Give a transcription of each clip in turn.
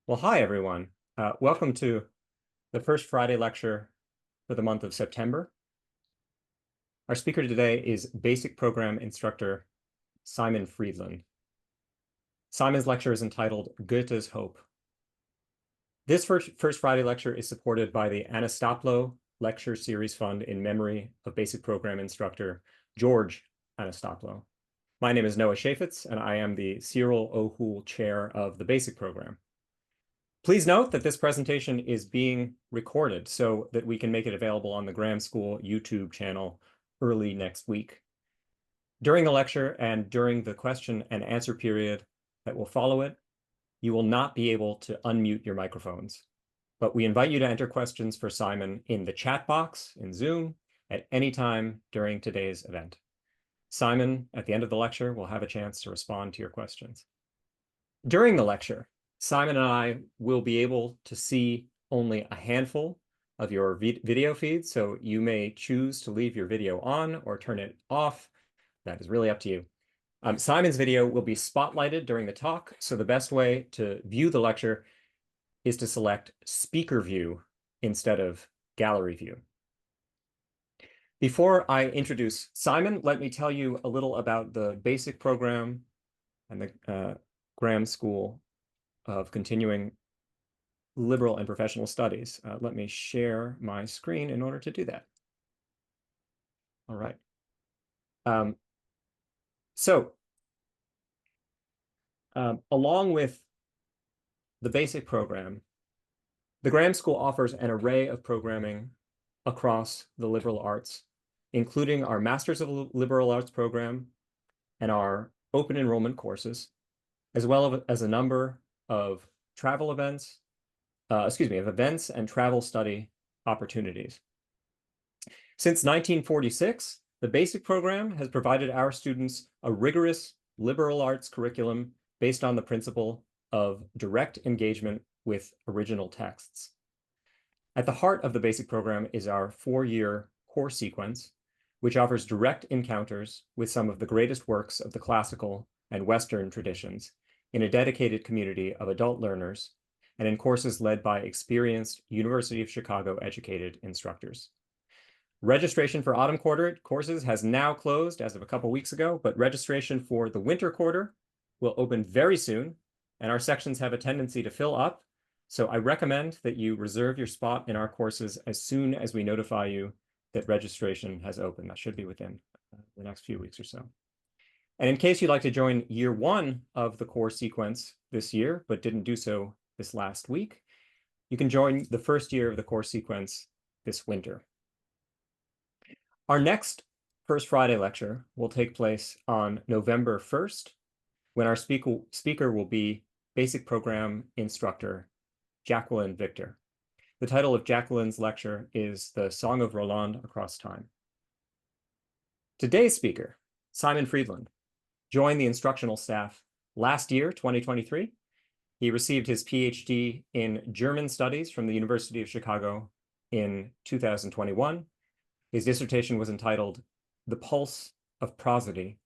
Well, hi, everyone. Welcome to the first Friday lecture for the month of September. Our speaker today is basic program instructor Simon Friedland. Simon's lecture is entitled Goethe's Hope. This first Friday lecture is supported by the Anastaplo Lecture Series Fund in memory of basic program instructor George Anastaplo. My name is Noah Shafetz, and I am the Cyril O'Hoole Chair of the Basic Program. Please note that this presentation is being recorded so that we can make it available on the Graham School YouTube channel early next week. During the lecture and during the question and answer period that will follow it, you will not be able to unmute your microphones, but we invite you to enter questions for Simon in the chat box in Zoom at any time during today's event. Simon, at the end of the lecture, will have a chance to respond to your questions. During the lecture, Simon and I will be able to see only a handful of your video feeds, so you may choose to leave your video on or turn it off. That is really up to you. Simon's video will be spotlighted during the talk, so the best way to view the lecture is to select speaker view instead of gallery view. Before I introduce Simon, let me tell you a little about the basic program and the Graham School of Continuing Liberal and Professional Studies. Let me share my screen in order to do that. All right. Along with the basic program, the Graham School offers an array of programming across the liberal arts, including our Masters of Liberal Arts program and our open enrollment courses, as well as a number of travel events, of events and travel study opportunities. Since 1946, the basic program has provided our students a rigorous liberal arts curriculum based on the principle of direct engagement with original texts. At the heart of the basic program is our 4-year core sequence, which offers direct encounters with some of the greatest works of the classical and Western traditions in a dedicated community of adult learners and in courses led by experienced University of Chicago educated instructors. Registration for autumn quarter courses has now closed as of a couple weeks ago, but registration for the winter quarter will open very soon, and our sections have a tendency to fill up. So I recommend that you reserve your spot in our courses as soon as we notify you that registration has opened. That should be within the next few weeks or so. And in case you'd like to join year 1 of the core sequence this year, but didn't do so this last week, you can join the first year of the core sequence this winter. Our next First Friday lecture will take place on November 1st, when our speaker will be basic program instructor Jacqueline Victor. The title of Jacqueline's lecture is The Song of Roland Across Time. Today's speaker, Simon Friedland, joined the instructional staff last year, 2023. He received his PhD in German Studies from the University of Chicago in 2021. His dissertation was entitled The Pulse of Prosody,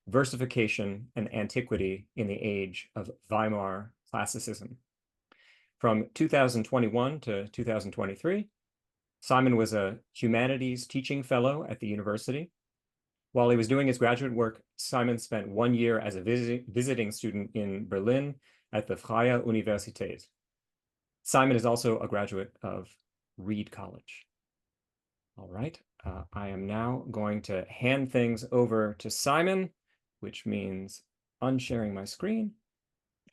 Versification and Antiquity in the Age of Weimar Classicism. From 2021 to 2023, Simon was a humanities teaching fellow at the university. While he was doing his graduate work, Simon spent 1 year as a visiting student in Berlin at the Freie Universität. Simon is also a graduate of Reed College. All right, I am now going to hand things over to Simon, which means unsharing my screen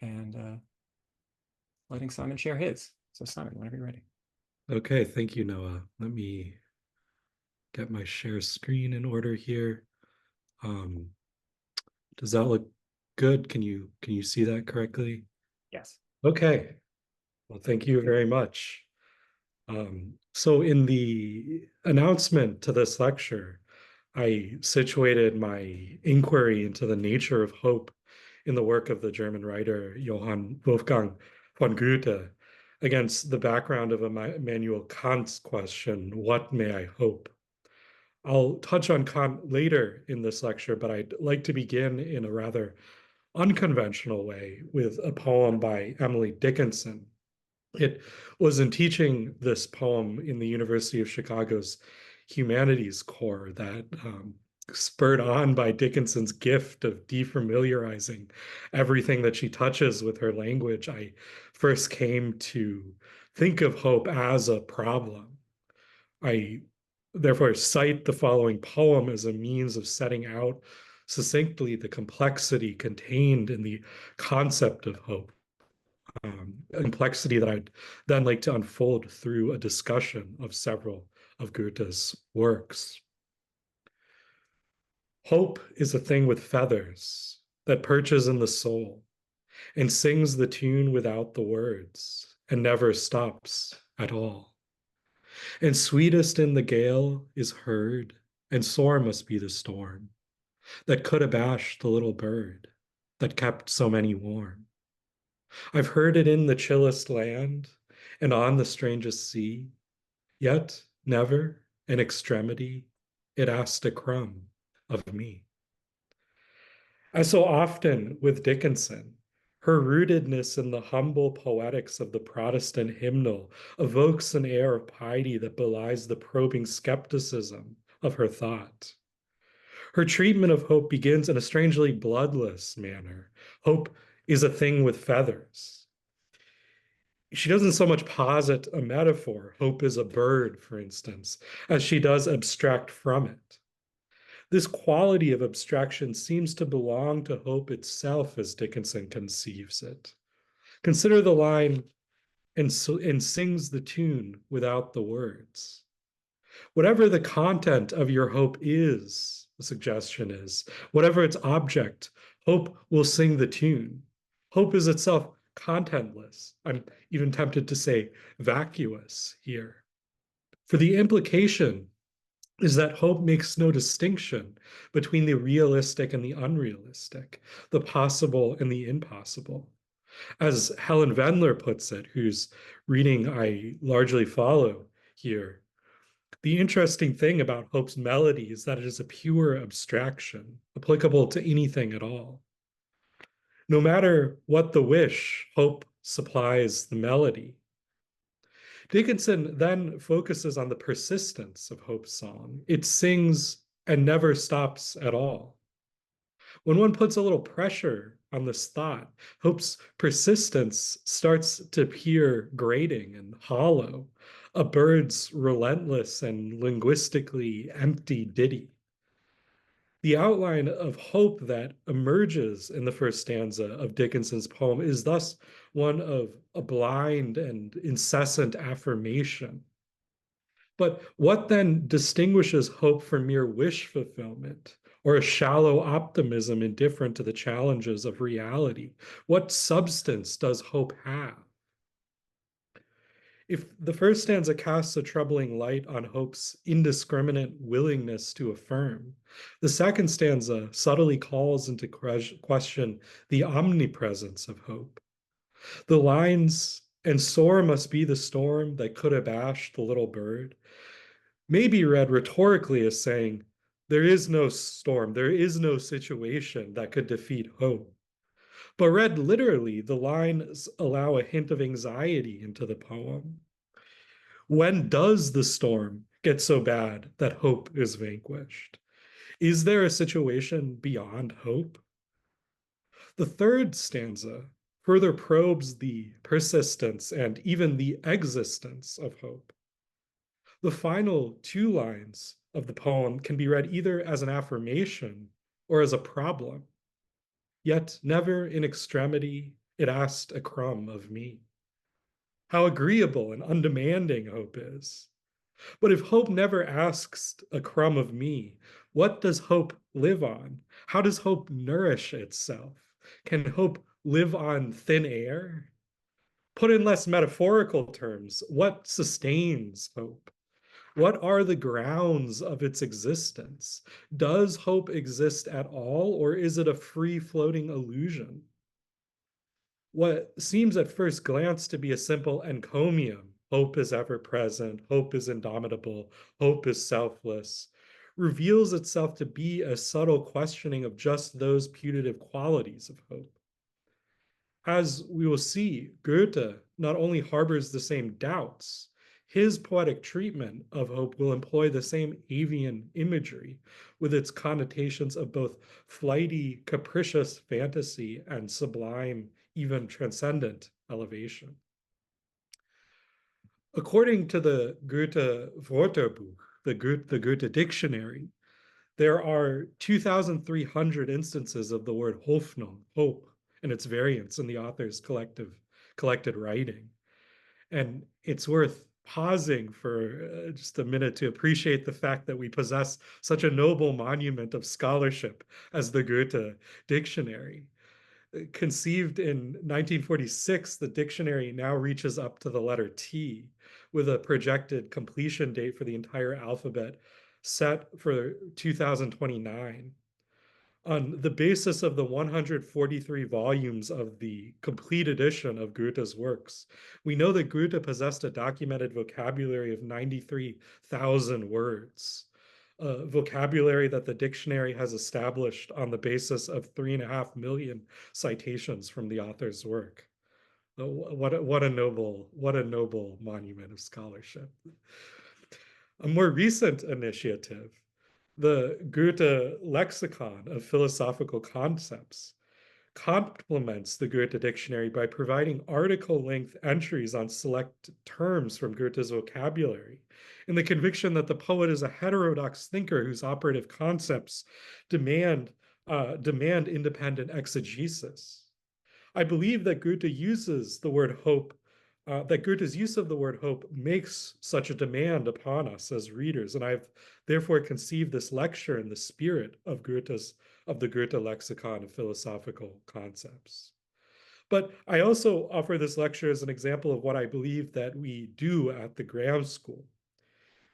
and letting Simon share his. So Simon, whenever you're ready. Okay, thank you, Noah. Let me get my share screen in order here. Does that look good? Can you see that correctly? Yes. Okay. Well, thank you very much. So in the announcement to this lecture, I situated my inquiry into the nature of hope in the work of the German writer Johann Wolfgang von Goethe against the background of Immanuel Kant's question, what may I hope? I'll touch on Kant later in this lecture, but I'd like to begin in a rather unconventional way with a poem by Emily Dickinson It was in teaching this poem in the University of Chicago's humanities core that spurred on by Dickinson's gift of defamiliarizing everything that she touches with her language, I first came to think of hope as a problem. I therefore cite the following poem as a means of setting out succinctly the complexity contained in the concept of hope, a complexity that I'd then like to unfold through a discussion of several of Goethe's works. Hope is a thing with feathers that perches in the soul and sings the tune without the words and never stops at all. And sweetest in the gale is heard, and sore must be the storm that could abash the little bird that kept so many warm. I've heard it in the chillest land and on the strangest sea, yet never in extremity it asked a crumb of me. As so often with Dickinson, her rootedness in the humble poetics of the Protestant hymnal evokes an air of piety that belies the probing skepticism of her thought. Her treatment of hope begins in a strangely bloodless manner. Hope is a thing with feathers. She doesn't so much posit a metaphor, hope is a bird, for instance, as she does abstract from it. This quality of abstraction seems to belong to hope itself as Dickinson conceives it. Consider the line, and sings the tune without the words. Whatever the content of your hope is, the suggestion is, whatever its object, hope will sing the tune. Hope is itself contentless. I'm even tempted to say vacuous here. For the implication is that hope makes no distinction between the realistic and the unrealistic, the possible and the impossible. As Helen Wendler puts it, whose reading I largely follow here, the interesting thing about hope's melody is that it is a pure abstraction, applicable to anything at all. No matter what the wish, hope supplies the melody. Dickinson then focuses on the persistence of Hope's song. It sings and never stops at all. When one puts a little pressure on this thought, Hope's persistence starts to appear grating and hollow, a bird's relentless and linguistically empty ditty. The outline of hope that emerges in the first stanza of Dickinson's poem is thus one of a blind and incessant affirmation. But what then distinguishes hope from mere wish fulfillment or a shallow optimism indifferent to the challenges of reality? What substance does hope have? If the first stanza casts a troubling light on hope's indiscriminate willingness to affirm, the second stanza subtly calls into question the omnipresence of hope. The lines, and sore must be the storm that could abash the little bird, may be read rhetorically as saying, there is no storm, there is no situation that could defeat hope. But read literally, the lines allow a hint of anxiety into the poem. When does the storm get so bad that hope is vanquished? Is there a situation beyond hope? The third stanza further probes the persistence and even the existence of hope. The final two lines of the poem can be read either as an affirmation or as a problem. Yet never in extremity it asked a crumb of me. How agreeable and undemanding hope is. But if hope never asks a crumb of me, what does hope live on? How does hope nourish itself? Can hope live on thin air? Put in less metaphorical terms, what sustains hope? What are the grounds of its existence? Does hope exist at all, or is it a free-floating illusion? What seems at first glance to be a simple encomium, hope is ever present, hope is indomitable, hope is selfless, reveals itself to be a subtle questioning of just those putative qualities of hope. As we will see, Goethe not only harbors the same doubts, his poetic treatment of hope will employ the same avian imagery with its connotations of both flighty, capricious fantasy and sublime, even transcendent elevation. According to the Goethe Wörterbuch, the Goethe dictionary, there are 2,300 instances of the word Hoffnung, hope, and its variants in the author's collected writing. And it's worth pausing for just a minute to appreciate the fact that we possess such a noble monument of scholarship as the Goethe dictionary. Conceived in 1946, the dictionary now reaches up to the letter T, with a projected completion date for the entire alphabet set for 2029. On the basis of the 143 volumes of the complete edition of Goethe's works, we know that Goethe possessed a documented vocabulary of 93,000 words, a vocabulary that the dictionary has established on the basis of 3.5 million citations from the author's work. What a noble monument of scholarship. A more recent initiative, the Goethe Lexicon of Philosophical Concepts, complements the Goethe dictionary by providing article-length entries on select terms from Goethe's vocabulary, in the conviction that the poet is a heterodox thinker whose operative concepts demand independent exegesis. I believe that Goethe uses the word hope, that Goethe's use of the word hope makes such a demand upon us as readers, and I've therefore conceived this lecture in the spirit of the Goethe lexicon of philosophical concepts. But I also offer this lecture as an example of what I believe that we do at the Graham School.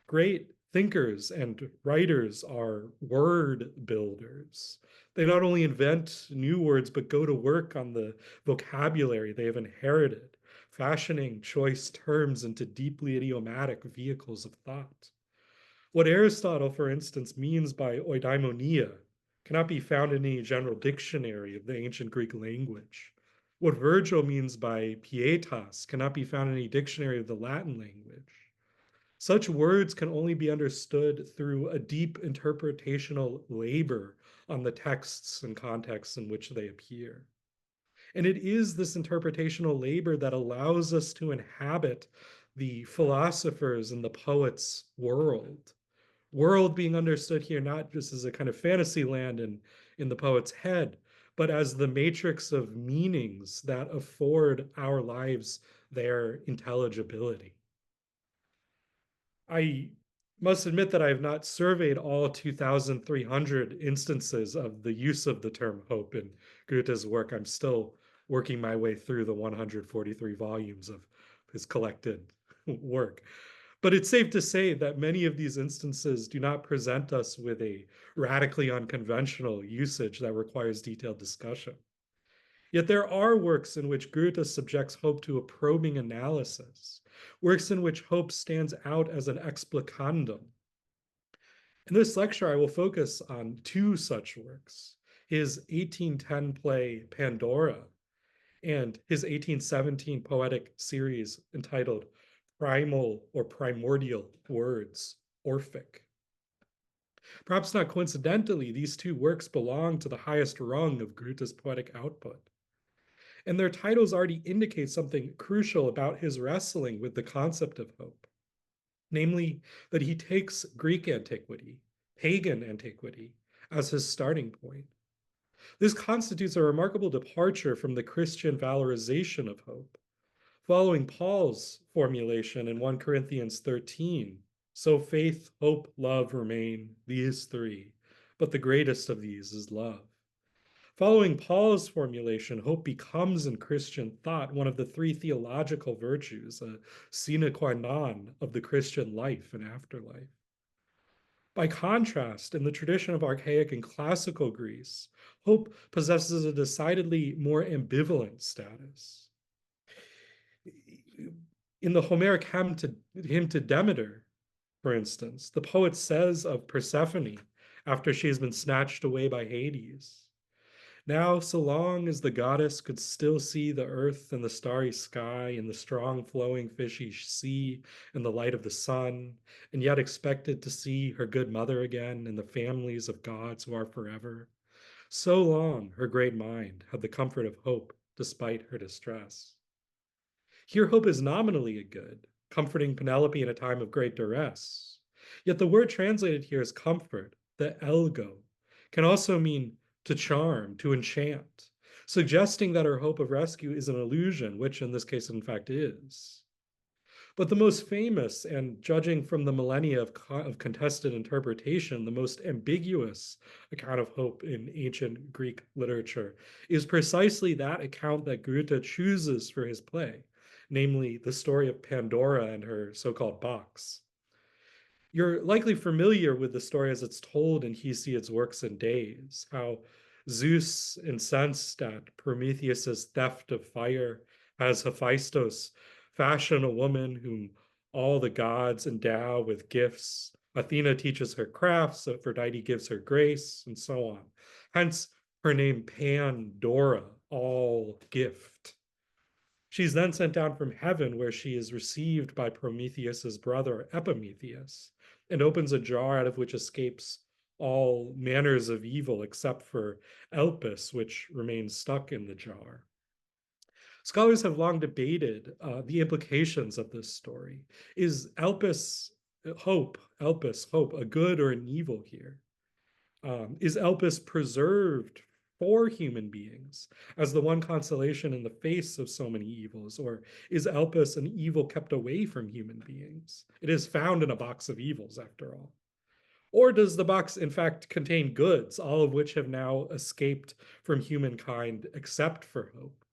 Great thinkers and writers are word builders. They not only invent new words, but go to work on the vocabulary they have inherited, fashioning choice terms into deeply idiomatic vehicles of thought. What Aristotle, for instance, means by eudaimonia cannot be found in any general dictionary of the ancient Greek language. What Virgil means by pietas cannot be found in any dictionary of the Latin language. Such words can only be understood through a deep interpretational labor on the texts and contexts in which they appear. And it is this interpretational labor that allows us to inhabit the philosophers and the poets' world. World being understood here not just as a kind of fantasy land in the poet's head, but as the matrix of meanings that afford our lives their intelligibility. I must admit that I have not surveyed all 2,300 instances of the use of the term hope in Goethe's work. I'm still working my way through the 143 volumes of his collected work. But it's safe to say that many of these instances do not present us with a radically unconventional usage that requires detailed discussion. Yet there are works in which Goethe subjects hope to a probing analysis, works in which hope stands out as an explicandum. In this lecture, I will focus on two such works, his 1810 play Pandora and his 1817 poetic series entitled Primal or Primordial Words, Orphic. Perhaps not coincidentally, these two works belong to the highest rung of Goethe's poetic output. And their titles already indicate something crucial about his wrestling with the concept of hope, namely that he takes Greek antiquity, pagan antiquity, as his starting point. This constitutes a remarkable departure from the Christian valorization of hope. Following Paul's formulation in 1 Corinthians 13, so faith, hope, love remain, these three, but the greatest of these is love. Following Paul's formulation, hope becomes in Christian thought one of the three theological virtues, a sine qua non of the Christian life and afterlife. By contrast, in the tradition of archaic and classical Greece, hope possesses a decidedly more ambivalent status. In the Homeric hymn to Demeter, for instance, the poet says of Persephone after she has been snatched away by Hades, Now, so long as the goddess could still see the earth and the starry sky and the strong flowing fishy sea and the light of the sun, and yet expected to see her good mother again and the families of gods who are forever, so long her great mind had the comfort of hope despite her distress. Here, hope is nominally a good, comforting Penelope in a time of great duress. Yet the word translated here as comfort, the elgo, can also mean to charm, to enchant, suggesting that her hope of rescue is an illusion, which in this case, in fact, is. But the most famous, and judging from the millennia of contested interpretation, the most ambiguous account of hope in ancient Greek literature is precisely that account that Goethe chooses for his play, namely the story of Pandora and her so-called box. You're likely familiar with the story as it's told in Hesiod's Works and Days, how Zeus, incensed at Prometheus's theft of fire, has Hephaestus fashion a woman whom all the gods endow with gifts. Athena teaches her crafts, Aphrodite gives her grace, and so on. Hence her name Pandora, all gift. She's then sent down from heaven, where she is received by Prometheus's brother Epimetheus, and opens a jar out of which escapes all manners of evil except for Elpis, which remains stuck in the jar. Scholars have long debated the implications of this story. Is Elpis hope, a good or an evil here? Is Elpis preserved for human beings as the one consolation in the face of so many evils? Or is Elpis an evil kept away from human beings? It is found in a box of evils, after all. Or does the box, in fact, contain goods, all of which have now escaped from humankind except for hope?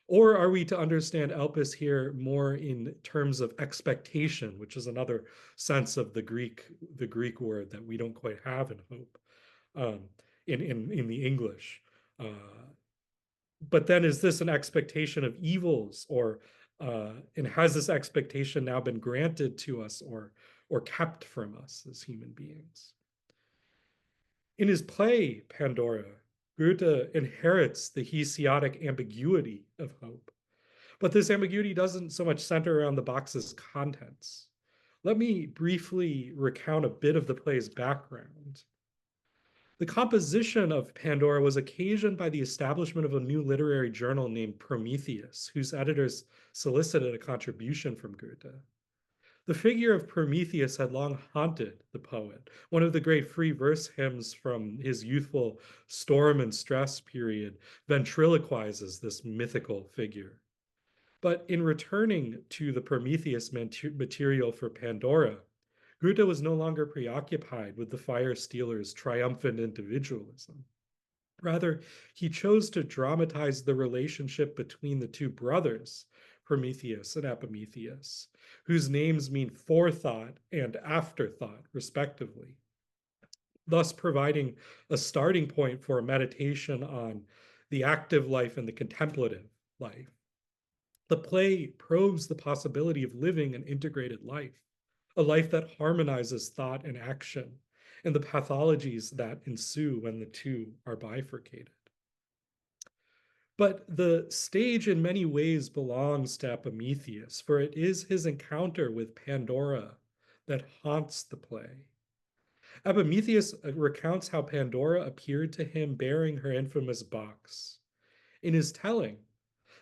Or are we to understand Elpis here more in terms of expectation, which is another sense of the Greek word that we don't quite have in hope? um, in the English. But then is this an expectation of evils, or and has this expectation now been granted to us or kept from us as human beings? In his play Pandora, Goethe inherits the Hesiodic ambiguity of hope, but this ambiguity doesn't so much center around the box's contents. Let me briefly recount a bit of the play's background. The composition of Pandora was occasioned by the establishment of a new literary journal named Prometheus, whose editors solicited a contribution from Goethe. The figure of Prometheus had long haunted the poet. One of the great free verse hymns from his youthful storm and stress period ventriloquizes this mythical figure. But in returning to the Prometheus material for Pandora, Goethe was no longer preoccupied with the fire stealer's triumphant individualism. Rather, he chose to dramatize the relationship between the two brothers, Prometheus and Epimetheus, whose names mean forethought and afterthought, respectively, thus providing a starting point for a meditation on the active life and the contemplative life. The play probes the possibility of living an integrated life, a life that harmonizes thought and action, and the pathologies that ensue when the two are bifurcated. But the stage in many ways belongs to Epimetheus, for it is his encounter with Pandora that haunts the play. Epimetheus recounts how Pandora appeared to him bearing her infamous box. In his telling,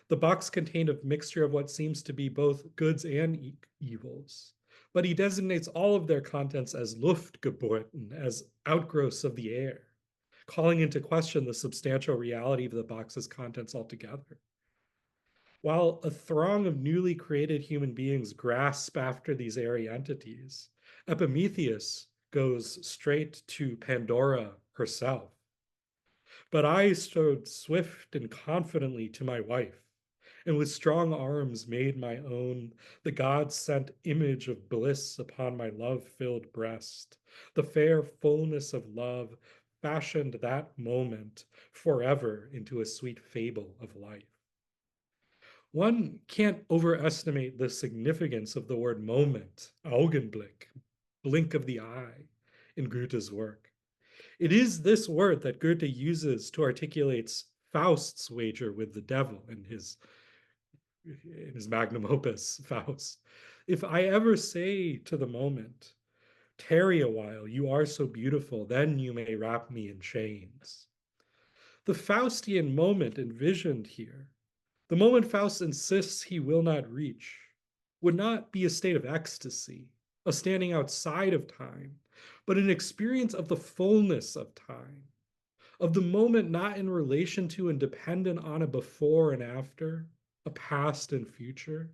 the box contained a mixture of what seems to be both goods and evils, but he designates all of their contents as Luftgeburten, as outgrowths of the air, calling into question the substantial reality of the box's contents altogether. While a throng of newly created human beings grasp after these airy entities, Epimetheus goes straight to Pandora herself. But I strode swift and confidently to my wife, and with strong arms made my own the God-sent image of bliss upon my love-filled breast. The fair fullness of love fashioned that moment forever into a sweet fable of life. One can't overestimate the significance of the word moment, Augenblick, blink of the eye, in Goethe's work. It is this word that Goethe uses to articulate Faust's wager with the devil in his magnum opus, Faust. If I ever say to the moment, tarry a while, you are so beautiful, then you may wrap me in chains. The Faustian moment envisioned here, the moment Faust insists he will not reach, would not be a state of ecstasy, a standing outside of time, but an experience of the fullness of time, of the moment not in relation to and dependent on a before and after, a past and future,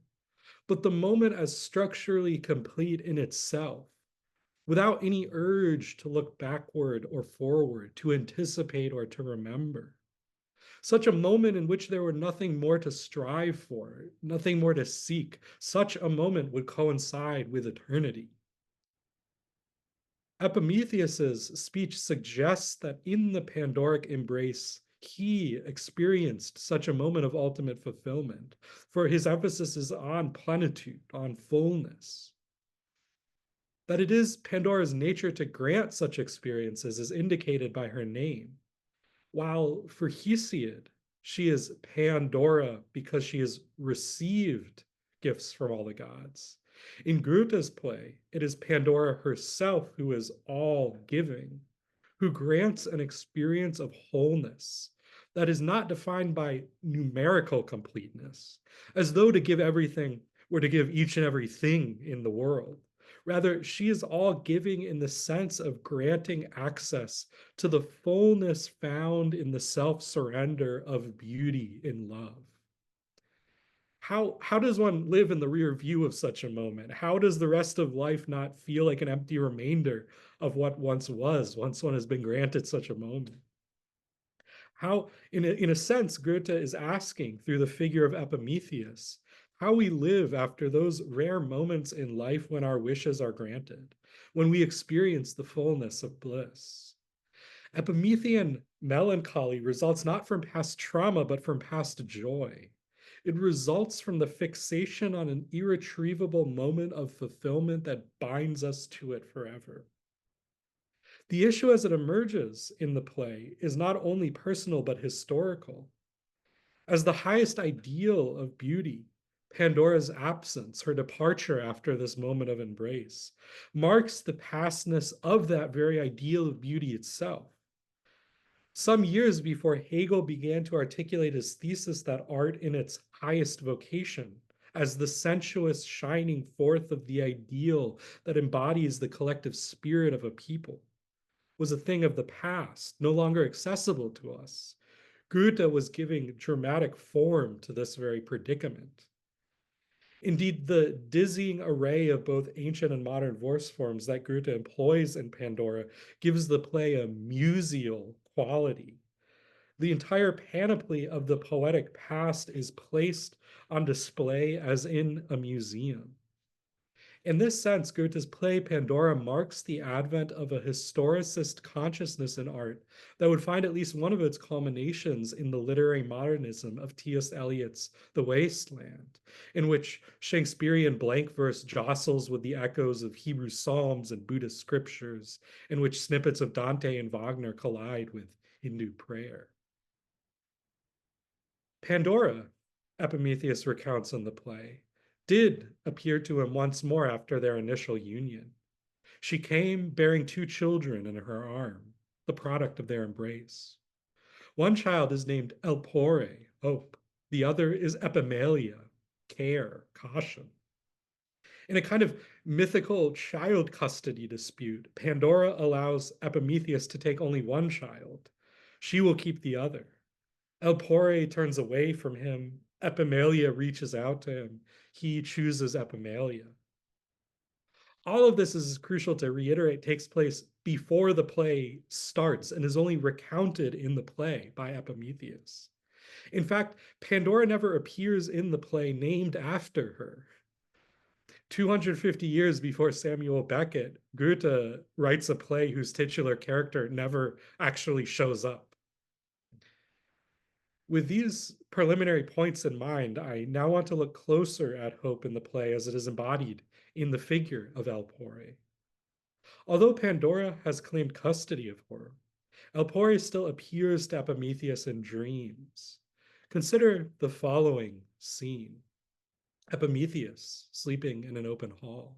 but the moment as structurally complete in itself, without any urge to look backward or forward, to anticipate or to remember. Such a moment in which there were nothing more to strive for, nothing more to seek, such a moment would coincide with eternity. Epimetheus's speech suggests that in the Pandoric embrace, he experienced such a moment of ultimate fulfillment, for his emphasis is on plenitude, on fullness. That it is Pandora's nature to grant such experiences is indicated by her name. While for Hesiod, she is Pandora because she has received gifts from all the gods. In Goethe's play, it is Pandora herself who is all giving, who grants an experience of wholeness that is not defined by numerical completeness, as though to give everything were to give each and everything in the world. Rather, she is all giving in the sense of granting access to the fullness found in the self-surrender of beauty in love. How does one live in the rear view of such a moment? How does the rest of life not feel like an empty remainder of what once was, once one has been granted such a moment? How, in a sense, Goethe is asking through the figure of Epimetheus, how we live after those rare moments in life when our wishes are granted, when we experience the fullness of bliss. Epimethean melancholy results not from past trauma, but from past joy. It results from the fixation on an irretrievable moment of fulfillment that binds us to it forever. The issue as it emerges in the play is not only personal, but historical. As the highest ideal of beauty, Pandora's absence, her departure after this moment of embrace, marks the pastness of that very ideal of beauty itself. Some years before Hegel began to articulate his thesis that art in its highest vocation, as the sensuous shining forth of the ideal that embodies the collective spirit of a people, was a thing of the past, no longer accessible to us, Goethe was giving dramatic form to this very predicament. Indeed, the dizzying array of both ancient and modern verse forms that Goethe employs in Pandora gives the play a musical quality. The entire panoply of the poetic past is placed on display as in a museum. In this sense, Goethe's play Pandora marks the advent of a historicist consciousness in art that would find at least one of its culminations in the literary modernism of T.S. Eliot's The Waste Land, in which Shakespearean blank verse jostles with the echoes of Hebrew psalms and Buddhist scriptures, in which snippets of Dante and Wagner collide with Hindu prayer. Pandora, Epimetheus recounts in the play, did appear to him once more after their initial union. She came bearing 2 children in her arm, the product of their embrace. One child is named Elpore, hope. The other is Epimelia, care, caution. In a kind of mythical child custody dispute, Pandora allows Epimetheus to take only one child. She will keep the other. Elpore turns away from him. Epimelia reaches out to him. He chooses Epimelia. All of this is crucial to reiterate takes place before the play starts and is only recounted in the play by Epimetheus. In fact, Pandora never appears in the play named after her. 250 years before Samuel Beckett, Goethe writes a play whose titular character never actually shows up. With these preliminary points in mind, I now want to look closer at hope in the play as it is embodied in the figure of Elpore. Although Pandora has claimed custody of her, Elpore still appears to Epimetheus in dreams. Consider the following scene. Epimetheus sleeping in an open hall.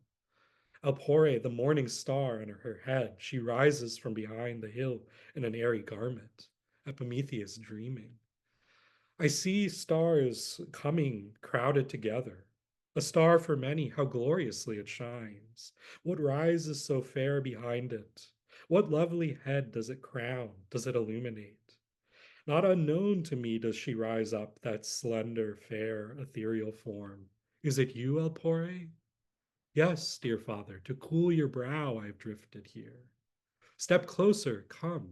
Elpore, the morning star on her head, she rises from behind the hill in an airy garment. Epimetheus dreaming. I see stars coming crowded together. A star for many, how gloriously it shines. What rises so fair behind it? What lovely head does it crown? Does it illuminate? Not unknown to me does she rise up, that slender, fair, ethereal form. Is it you, Elpore? Yes, dear father, to cool your brow I've drifted here. Step closer, come.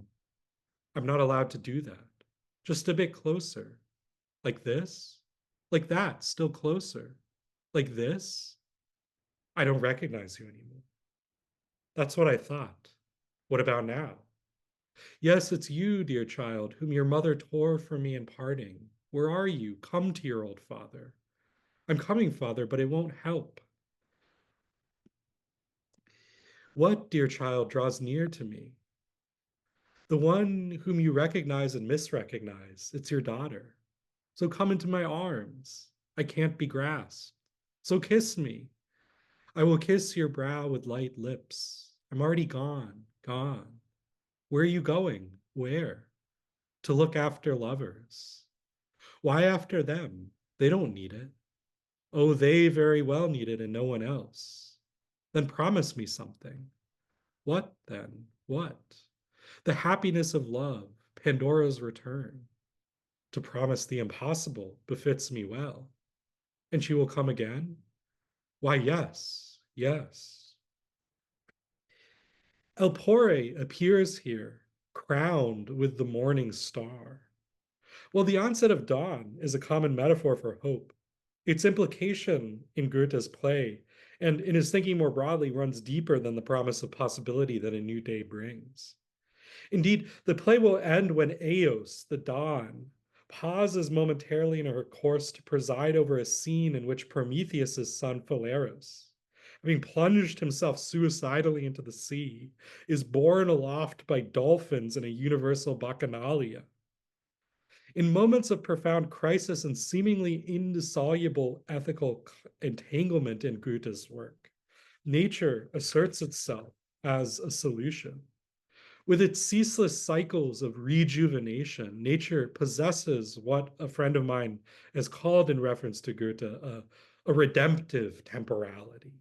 I'm not allowed to do that. Just a bit closer. Like this? Like that, still closer. Like this? I don't recognize you anymore. That's what I thought. What about now? Yes, it's you, dear child, whom your mother tore from me in parting. Where are you? Come to your old father. I'm coming, father, but it won't help. What, dear child, draws near to me? The one whom you recognize and misrecognize. It's your daughter. So come into my arms. I can't be grasped. So kiss me. I will kiss your brow with light lips. I'm already gone, gone. Where are you going? Where? To look after lovers. Why after them? They don't need it. Oh, they very well need it and no one else. Then promise me something. What then? What? The happiness of love, Pandora's return. To promise the impossible befits me well. And she will come again? Why, yes, yes. Elpore appears here, crowned with the morning star. Well, the onset of dawn is a common metaphor for hope. Its implication in Goethe's play and in his thinking more broadly runs deeper than the promise of possibility that a new day brings. Indeed, the play will end when Eos, the dawn, pauses momentarily in her course to preside over a scene in which Prometheus's son Phalaris, having plunged himself suicidally into the sea, is borne aloft by dolphins in a universal bacchanalia. In moments of profound crisis and seemingly indissoluble ethical entanglement in Goethe's work, nature asserts itself as a solution. With its ceaseless cycles of rejuvenation, nature possesses what a friend of mine has called in reference to Goethe a redemptive temporality.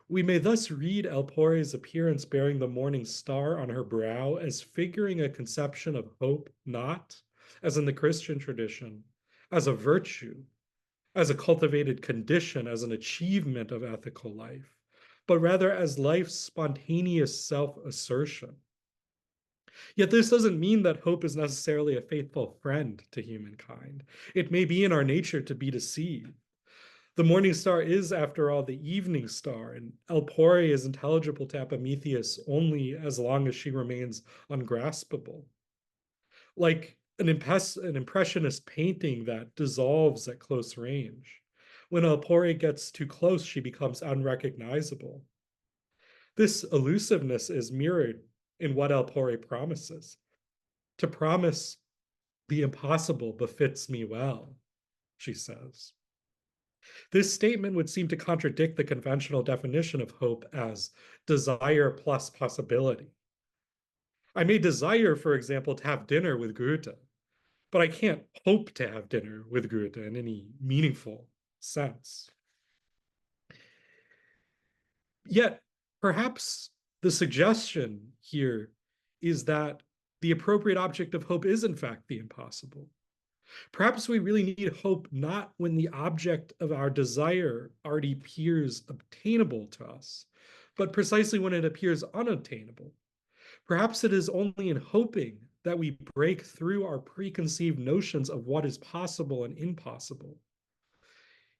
We may thus read Elpore's appearance bearing the morning star on her brow as figuring a conception of hope, not, as in the Christian tradition, as a virtue, as a cultivated condition, as an achievement of ethical life, but rather as life's spontaneous self-assertion. Yet this doesn't mean that hope is necessarily a faithful friend to humankind. It may be in our nature to be deceived. The morning star is, after all, the evening star, and Elpore is intelligible to Epimetheus only as long as she remains ungraspable. Like an impressionist painting that dissolves at close range. When Elpore gets too close, she becomes unrecognizable. This elusiveness is mirrored in what Elpore promises. To promise the impossible befits me well, she says. This statement would seem to contradict the conventional definition of hope as desire plus possibility. I may desire, for example, to have dinner with Goethe, but I can't hope to have dinner with Goethe in any meaningful sense. Yet, perhaps the suggestion here is that the appropriate object of hope is, in fact, the impossible. Perhaps we really need hope not when the object of our desire already appears obtainable to us, but precisely when it appears unattainable. Perhaps it is only in hoping that we break through our preconceived notions of what is possible and impossible.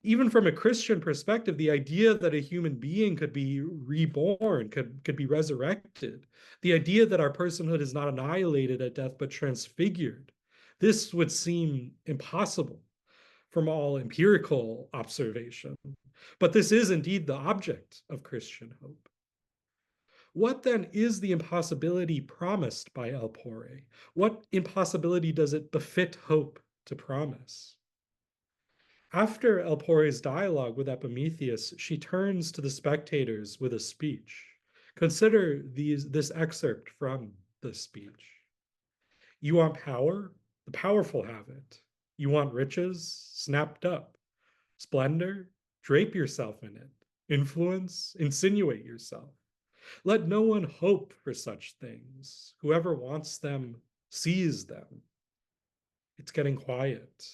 Even from a Christian perspective, the idea that a human being could be reborn, could be resurrected, the idea that our personhood is not annihilated at death but transfigured, this would seem impossible from all empirical observation. But this is indeed the object of Christian hope. What then is the impossibility promised by Elpore? What impossibility does it befit hope to promise? After Elpore's dialogue with Epimetheus, she turns to the spectators with a speech. Consider this excerpt from the speech. You want power? The powerful have it. You want riches? Snapped up. Splendor? Drape yourself in it. Influence? Insinuate yourself. Let no one hope for such things. Whoever wants them sees them. It's getting quiet.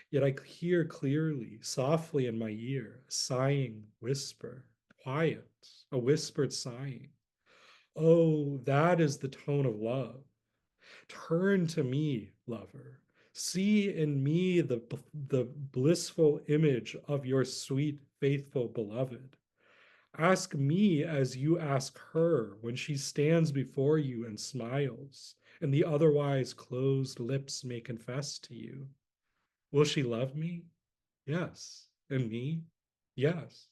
Yet I hear clearly, softly in my ear, a sighing whisper, quiet, a whispered sighing. Oh, that is the tone of love. Turn to me, lover. See in me the blissful image of your sweet, faithful beloved. Ask me as you ask her when she stands before you and smiles, and the otherwise closed lips may confess to you. Will she love me? Yes. And me? Yes.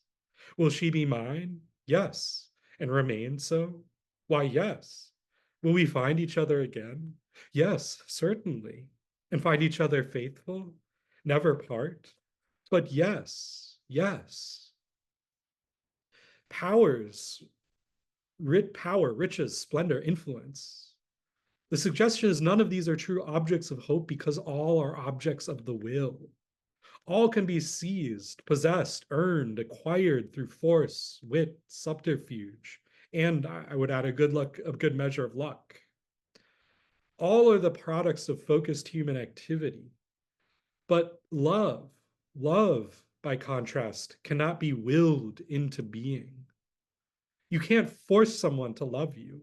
Will she be mine? Yes. And remain so? Why, yes. Will we find each other again? Yes, certainly. And find each other faithful? Never part? But yes, yes. Powers, power, riches, splendor, influence. The suggestion is none of these are true objects of hope because all are objects of the will. All can be seized, possessed, earned, acquired through force, wit, subterfuge, and I would add a good measure of luck. All are the products of focused human activity. But love, by contrast, cannot be willed into being. You can't force someone to love you.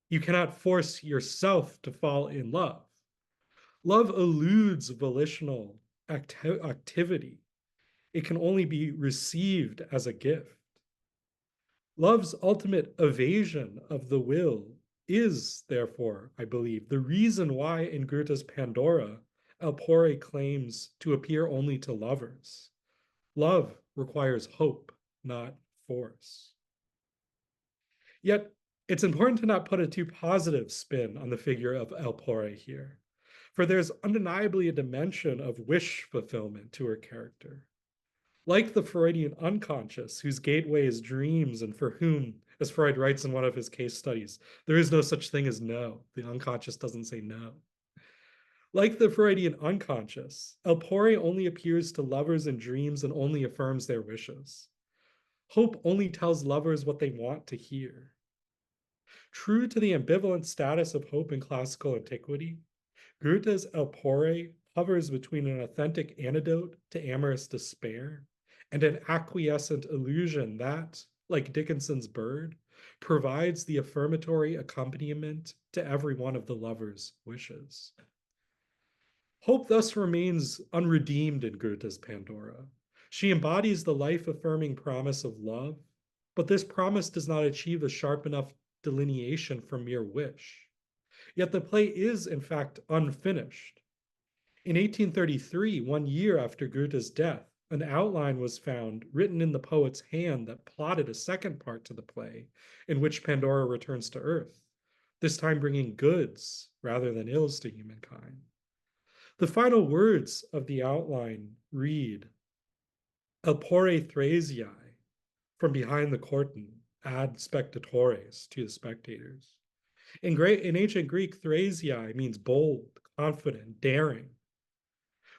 You cannot force yourself to fall in love. Love eludes volitional activity. It can only be received as a gift. Love's ultimate evasion of the will is, therefore, I believe, the reason why in Goethe's Pandora, Elpore claims to appear only to lovers. Love requires hope, not force. Yet, it's important to not put a too positive spin on the figure of Elpore here, for there's undeniably a dimension of wish fulfillment to her character. Like the Freudian unconscious, whose gateway is dreams and for whom, as Freud writes in one of his case studies, there is no such thing as no. The unconscious doesn't say no. Like the Freudian unconscious, Elpore only appears to lovers in dreams and only affirms their wishes. Hope only tells lovers what they want to hear. True to the ambivalent status of hope in classical antiquity, Goethe's Elpore hovers between an authentic antidote to amorous despair and an acquiescent illusion that, like Dickinson's bird, provides the affirmatory accompaniment to every one of the lover's wishes. Hope thus remains unredeemed in Goethe's Pandora. She embodies the life-affirming promise of love, but this promise does not achieve a sharp enough delineation from mere wish. Yet the play is, in fact, unfinished. In 1833, 1 year after Goethe's death, an outline was found written in the poet's hand that plotted a second part to the play in which Pandora returns to Earth, this time bringing goods rather than ills to humankind. The final words of the outline read, Elpore Thrasiae, from behind the curtain, ad spectatores, to the spectators. In ancient Greek, Thrasiae means bold, confident, daring.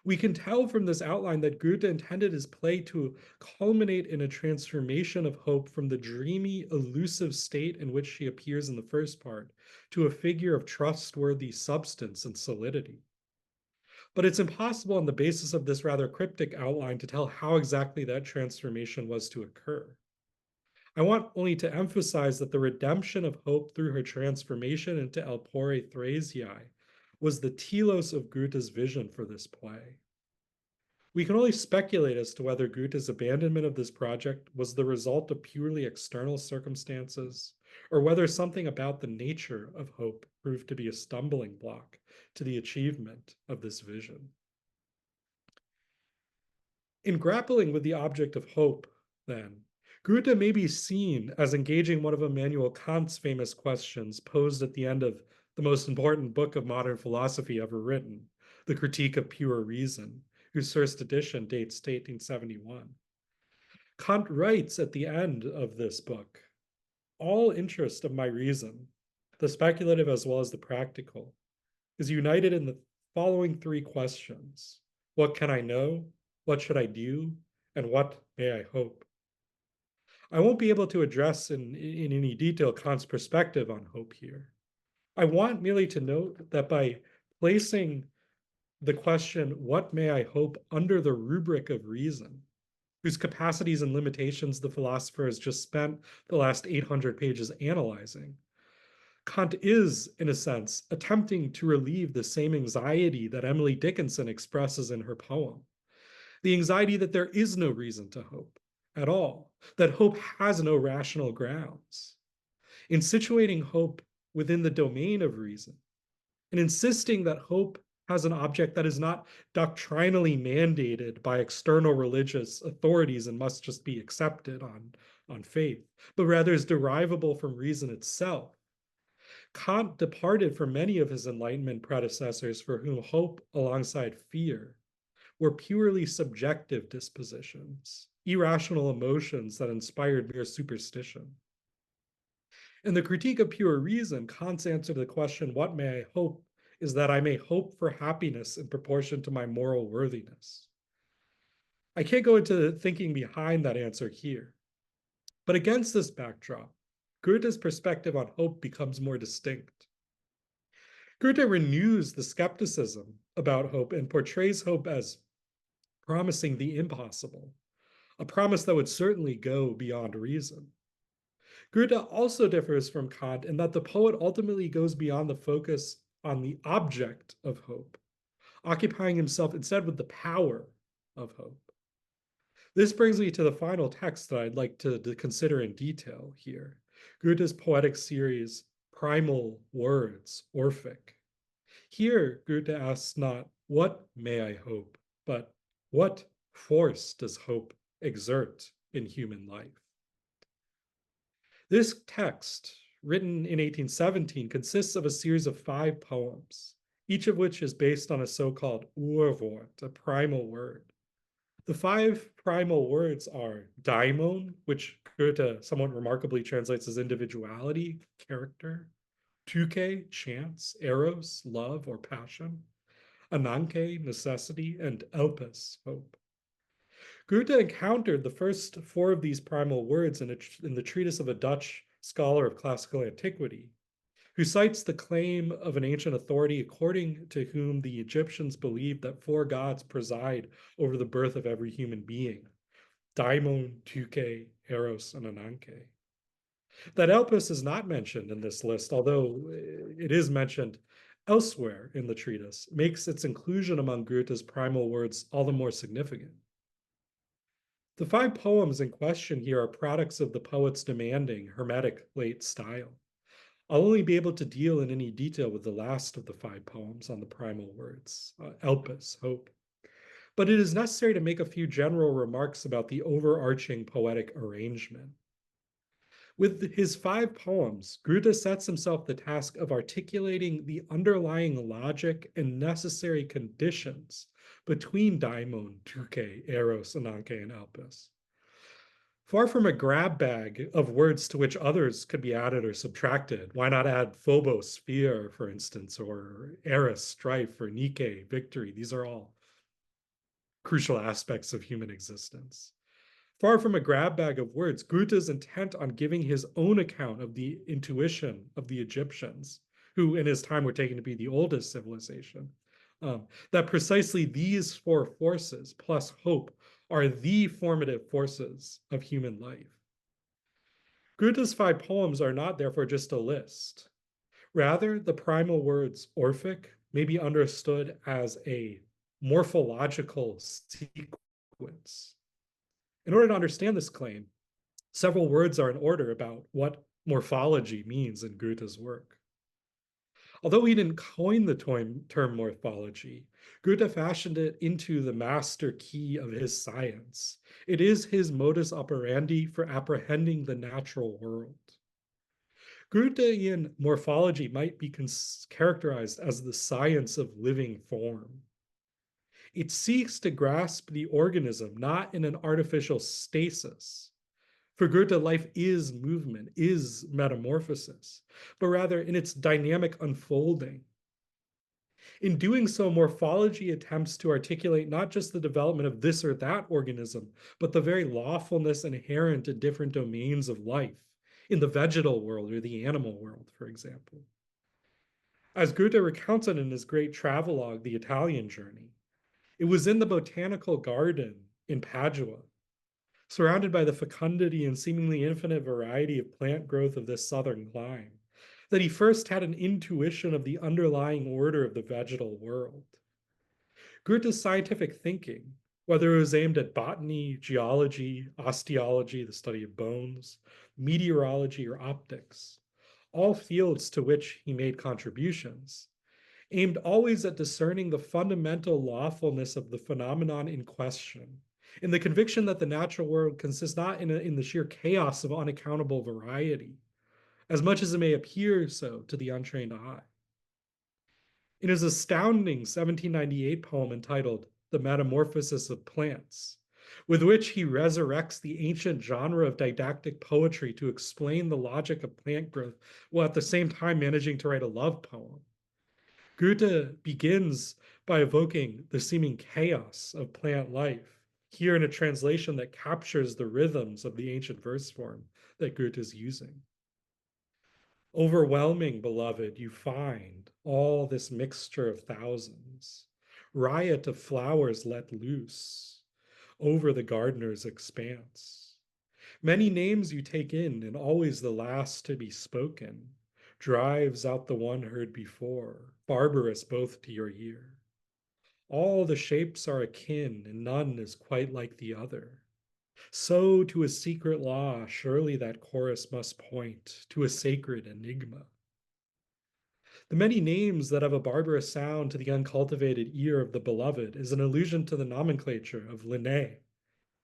We can tell from this outline that Goethe intended his play to culminate in a transformation of hope from the dreamy, elusive state in which she appears in the first part to a figure of trustworthy substance and solidity. But it's impossible on the basis of this rather cryptic outline to tell how exactly that transformation was to occur. I want only to emphasize that the redemption of hope through her transformation into Elpore Thrasiae was the telos of Goethe's vision for this play. We can only speculate as to whether Goethe's abandonment of this project was the result of purely external circumstances, or whether something about the nature of hope proved to be a stumbling block to the achievement of this vision. In grappling with the object of hope, then, Goethe may be seen as engaging one of Immanuel Kant's famous questions posed at the end of the most important book of modern philosophy ever written, The Critique of Pure Reason, whose first edition dates to 1871. Kant writes at the end of this book, all interest of my reason, the speculative as well as the practical, is united in the following three questions. What can I know? What should I do? And what may I hope? I won't be able to address in any detail Kant's perspective on hope here. I want merely to note that by placing the question, what may I hope, under the rubric of reason, whose capacities and limitations the philosopher has just spent the last 800 pages analyzing, Kant is, in a sense, attempting to relieve the same anxiety that Emily Dickinson expresses in her poem. The anxiety that there is no reason to hope at all, that hope has no rational grounds. In situating hope within the domain of reason, and insisting that hope has an object that is not doctrinally mandated by external religious authorities and must just be accepted on faith, but rather is derivable from reason itself. Kant departed from many of his Enlightenment predecessors for whom hope alongside fear were purely subjective dispositions, irrational emotions that inspired mere superstition. In the Critique of Pure Reason, Kant's answer to the question, what may I hope, is that I may hope for happiness in proportion to my moral worthiness. I can't go into the thinking behind that answer here, but against this backdrop, Goethe's perspective on hope becomes more distinct. Goethe renews the skepticism about hope and portrays hope as promising the impossible, a promise that would certainly go beyond reason. Goethe also differs from Kant in that the poet ultimately goes beyond the focus on the object of hope, occupying himself instead with the power of hope. This brings me to the final text that I'd like to consider in detail here, Goethe's poetic series, Primal Words, Orphic. Here, Goethe asks not, what may I hope, but what force does hope exert in human life? This text, written in 1817, consists of a series of 5 poems, each of which is based on a so-called Urwort, a primal word. The 5 primal words are daimon, which Goethe somewhat remarkably translates as individuality, character, tuke, chance, eros, love or passion, ananke, necessity, and elpis, hope. Goethe encountered the first 4 of these primal words in the treatise of a Dutch scholar of classical antiquity, who cites the claim of an ancient authority according to whom the Egyptians believed that 4 gods preside over the birth of every human being, daimon, tuke, eros, and ananke. That Elpis is not mentioned in this list, although it is mentioned elsewhere in the treatise, makes its inclusion among Goethe's primal words all the more significant. The 5 poems in question here are products of the poet's demanding, hermetic late style. I'll only be able to deal in any detail with the last of the 5 poems on the primal words, Elpis, hope. But it is necessary to make a few general remarks about the overarching poetic arrangement. With his 5 poems, Goethe sets himself the task of articulating the underlying logic and necessary conditions between daimon, tuke, eros, ananke, and elpis. Far from a grab bag of words to which others could be added or subtracted, why not add phobos, fear, for instance, or eris, strife, or nike, victory? These are all crucial aspects of human existence. Far from a grab bag of words, Goethe is intent on giving his own account of the intuition of the Egyptians, who in his time were taken to be the oldest civilization, that precisely these 4 forces plus hope are the formative forces of human life. Goethe's 5 poems are not therefore just a list. Rather, the primal words Orphic may be understood as a morphological sequence. In order to understand this claim, several words are in order about what morphology means in Goethe's work. Although he didn't coin the term morphology, Goethe fashioned it into the master key of his science. It is his modus operandi for apprehending the natural world. Goethean morphology might be characterized as the science of living form. It seeks to grasp the organism not in an artificial stasis. For Goethe, life is movement, is metamorphosis, but rather in its dynamic unfolding. In doing so, morphology attempts to articulate not just the development of this or that organism, but the very lawfulness inherent in different domains of life, in the vegetal world or the animal world, for example. As Goethe recounted in his great travelogue, The Italian Journey, it was in the botanical garden in Padua, surrounded by the fecundity and seemingly infinite variety of plant growth of this southern clime, that he first had an intuition of the underlying order of the vegetal world. Goethe's scientific thinking, whether it was aimed at botany, geology, osteology, the study of bones, meteorology, or optics, all fields to which he made contributions, aimed always at discerning the fundamental lawfulness of the phenomenon in question, in the conviction that the natural world consists not in the sheer chaos of unaccountable variety, as much as it may appear so to the untrained eye. In his astounding 1798 poem entitled The Metamorphosis of Plants, with which he resurrects the ancient genre of didactic poetry to explain the logic of plant growth, while at the same time managing to write a love poem, Goethe begins by evoking the seeming chaos of plant life, here in a translation that captures the rhythms of the ancient verse form that Goethe is using. Overwhelming, beloved, you find all this mixture of thousands, riot of flowers let loose over the gardener's expanse. Many names you take in, and always the last to be spoken, drives out the one heard before, barbarous both to your ear. All the shapes are akin, and none is quite like the other. So to a secret law, surely that chorus must point to a sacred enigma. The many names that have a barbarous sound to the uncultivated ear of the beloved is an allusion to the nomenclature of Linné,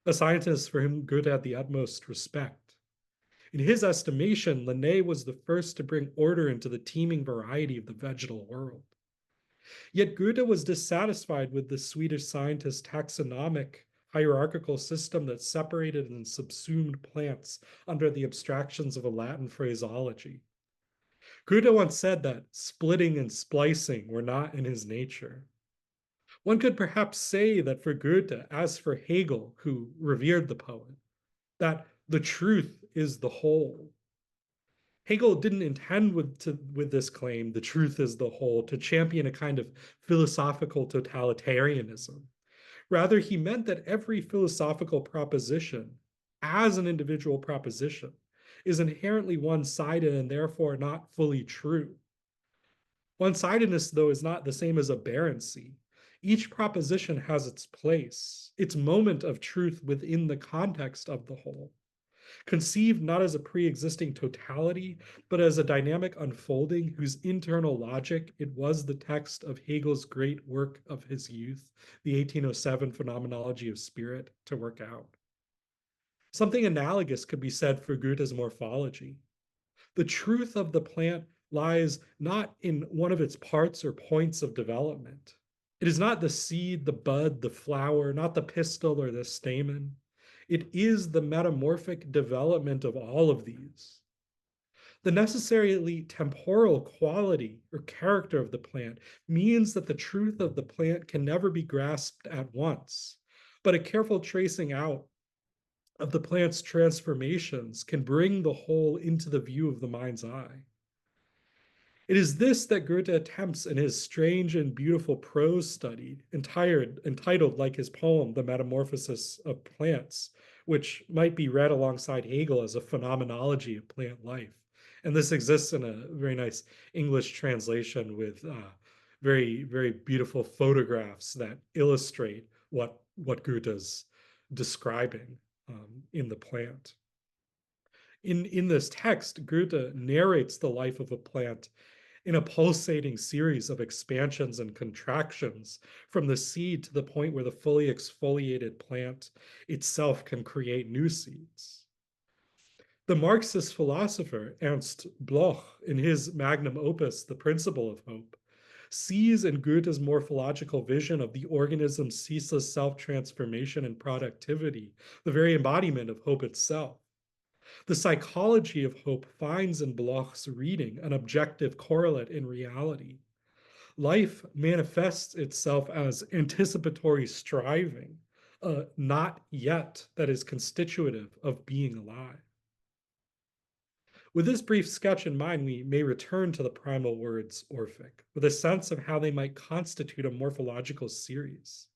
a scientist for whom Goethe had the utmost respect. In his estimation, Linné was the first to bring order into the teeming variety of the vegetal world. Yet Goethe was dissatisfied with the Swedish scientist's taxonomic hierarchical system that separated and subsumed plants under the abstractions of a Latin phraseology. Goethe once said that splitting and splicing were not in his nature. One could perhaps say that for Goethe, as for Hegel, who revered the poet, that the truth is the whole. Hegel didn't intend with this claim, the truth is the whole, to champion a kind of philosophical totalitarianism. Rather, he meant that every philosophical proposition, as an individual proposition, is inherently one-sided and therefore not fully true. One-sidedness, though, is not the same as aberrancy. Each proposition has its place, its moment of truth within the context of the whole, conceived not as a pre-existing totality, but as a dynamic unfolding whose internal logic it was the text of Hegel's great work of his youth, the 1807 Phenomenology of Spirit, to work out. Something analogous could be said for Goethe's morphology. The truth of the plant lies not in one of its parts or points of development. It is not the seed, the bud, the flower, not the pistil or the stamen. It is the metamorphic development of all of these. The necessarily temporal quality or character of the plant means that the truth of the plant can never be grasped at once, but a careful tracing out of the plant's transformations can bring the whole into the view of the mind's eye. It is this that Goethe attempts in his strange and beautiful prose study, entitled, like his poem, The Metamorphosis of Plants, which might be read alongside Hegel as a phenomenology of plant life. And this exists in a very nice English translation with very, very beautiful photographs that illustrate what Goethe's describing in the plant. In this text, Goethe narrates the life of a plant in a pulsating series of expansions and contractions from the seed to the point where the fully exfoliated plant itself can create new seeds. The Marxist philosopher Ernst Bloch, in his magnum opus, The Principle of Hope, sees in Goethe's morphological vision of the organism's ceaseless self-transformation and productivity the very embodiment of hope itself. The psychology of hope finds in Bloch's reading an objective correlate in reality. Life manifests itself as anticipatory striving, a not yet that is constitutive of being alive. With this brief sketch in mind, we may return to the Primal Words Orphic, with a sense of how they might constitute a morphological series.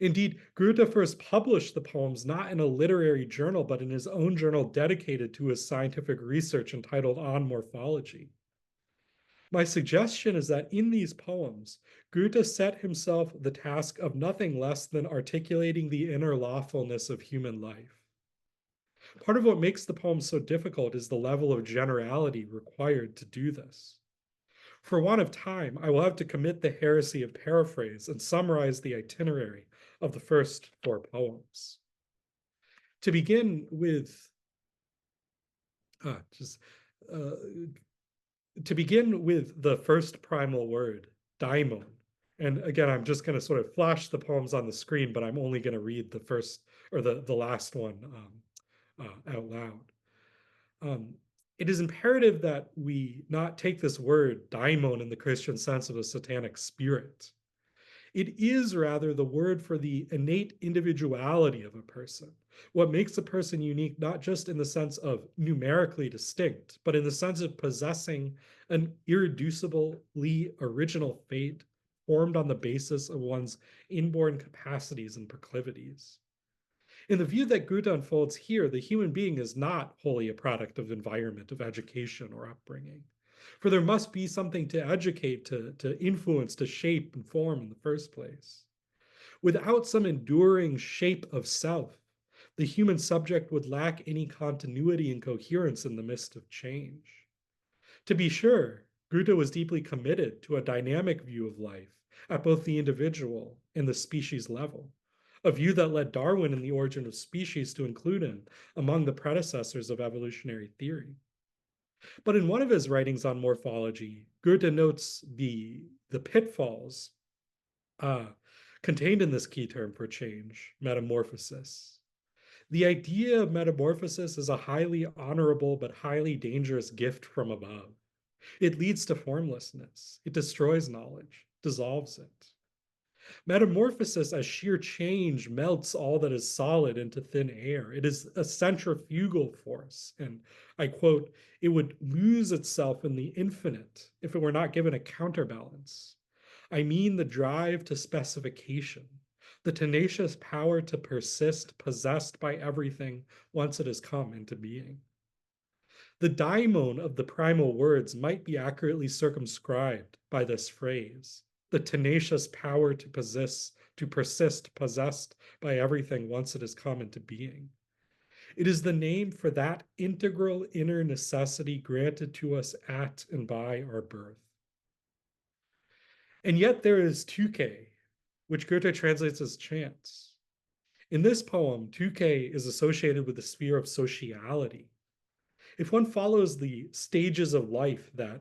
Indeed, Goethe first published the poems not in a literary journal, but in his own journal dedicated to his scientific research entitled On Morphology. My suggestion is that in these poems, Goethe set himself the task of nothing less than articulating the inner lawfulness of human life. Part of what makes the poem so difficult is the level of generality required to do this. For want of time, I will have to commit the heresy of paraphrase and summarize the itinerary of the first four poems. To begin with, the first primal word, daimon. And again, I'm just going to sort of flash the poems on the screen, but I'm only going to read the first or the last one out loud. It is imperative that we not take this word daimon in the Christian sense of a satanic spirit. It is rather the word for the innate individuality of a person, what makes a person unique, not just in the sense of numerically distinct, but in the sense of possessing an irreducibly original fate formed on the basis of one's inborn capacities and proclivities. In the view that Goethe unfolds here, the human being is not wholly a product of environment, of education, or upbringing. For there must be something to educate, to influence, to shape and form in the first place. Without some enduring shape of self, the human subject would lack any continuity and coherence in the midst of change. To be sure, Goethe was deeply committed to a dynamic view of life at both the individual and the species level, a view that led Darwin in The Origin of Species to include him among the predecessors of evolutionary theory. But in one of his writings on morphology, Goethe notes the pitfalls contained in this key term for change, metamorphosis. The idea of metamorphosis is a highly honorable but highly dangerous gift from above. It leads to formlessness. It destroys knowledge, dissolves it. Metamorphosis as sheer change melts all that is solid into thin air. It is a centrifugal force. And I quote, it would lose itself in the infinite if it were not given a counterbalance. I mean the drive to specification, the tenacious power to persist possessed by everything once it has come into being. The daimon of the primal words might be accurately circumscribed by this phrase, the tenacious power to persist possessed by everything once it has come into being. It is the name for that integral inner necessity granted to us at and by our birth. And yet there is tuke, which Goethe translates as chance. In this poem, tuke is associated with the sphere of sociality. If one follows the stages of life that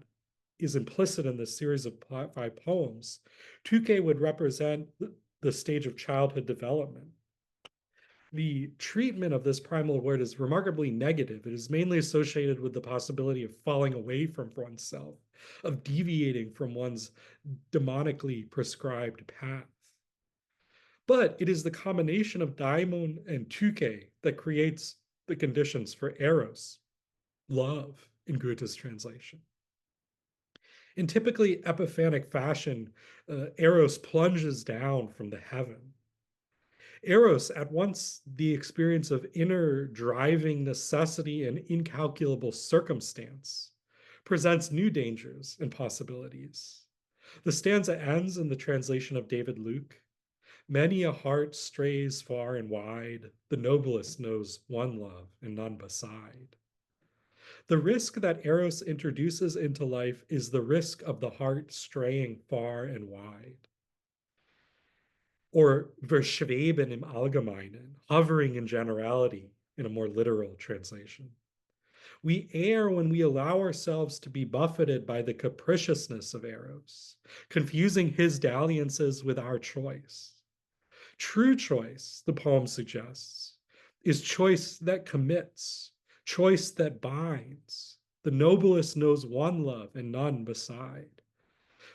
is implicit in this series of 5 poems, tuke would represent the stage of childhood development. The treatment of this primal word is remarkably negative. It is mainly associated with the possibility of falling away from oneself, of deviating from one's demonically prescribed path. But it is the combination of daimon and tuke that creates the conditions for eros, love, in Goethe's translation. In typically epiphanic fashion, eros plunges down from the heaven. Eros, at once the experience of inner driving necessity and incalculable circumstance, presents new dangers and possibilities. The stanza ends in the translation of David Luke. Many a heart strays far and wide, the noblest knows one love and none beside. The risk that Eros introduces into life is the risk of the heart straying far and wide. Or verschweben im Allgemeinen, hovering in generality, in a more literal translation. We err when we allow ourselves to be buffeted by the capriciousness of Eros, confusing his dalliances with our choice. True choice, the poem suggests, is choice that commits, choice that binds. The noblest knows one love and none beside.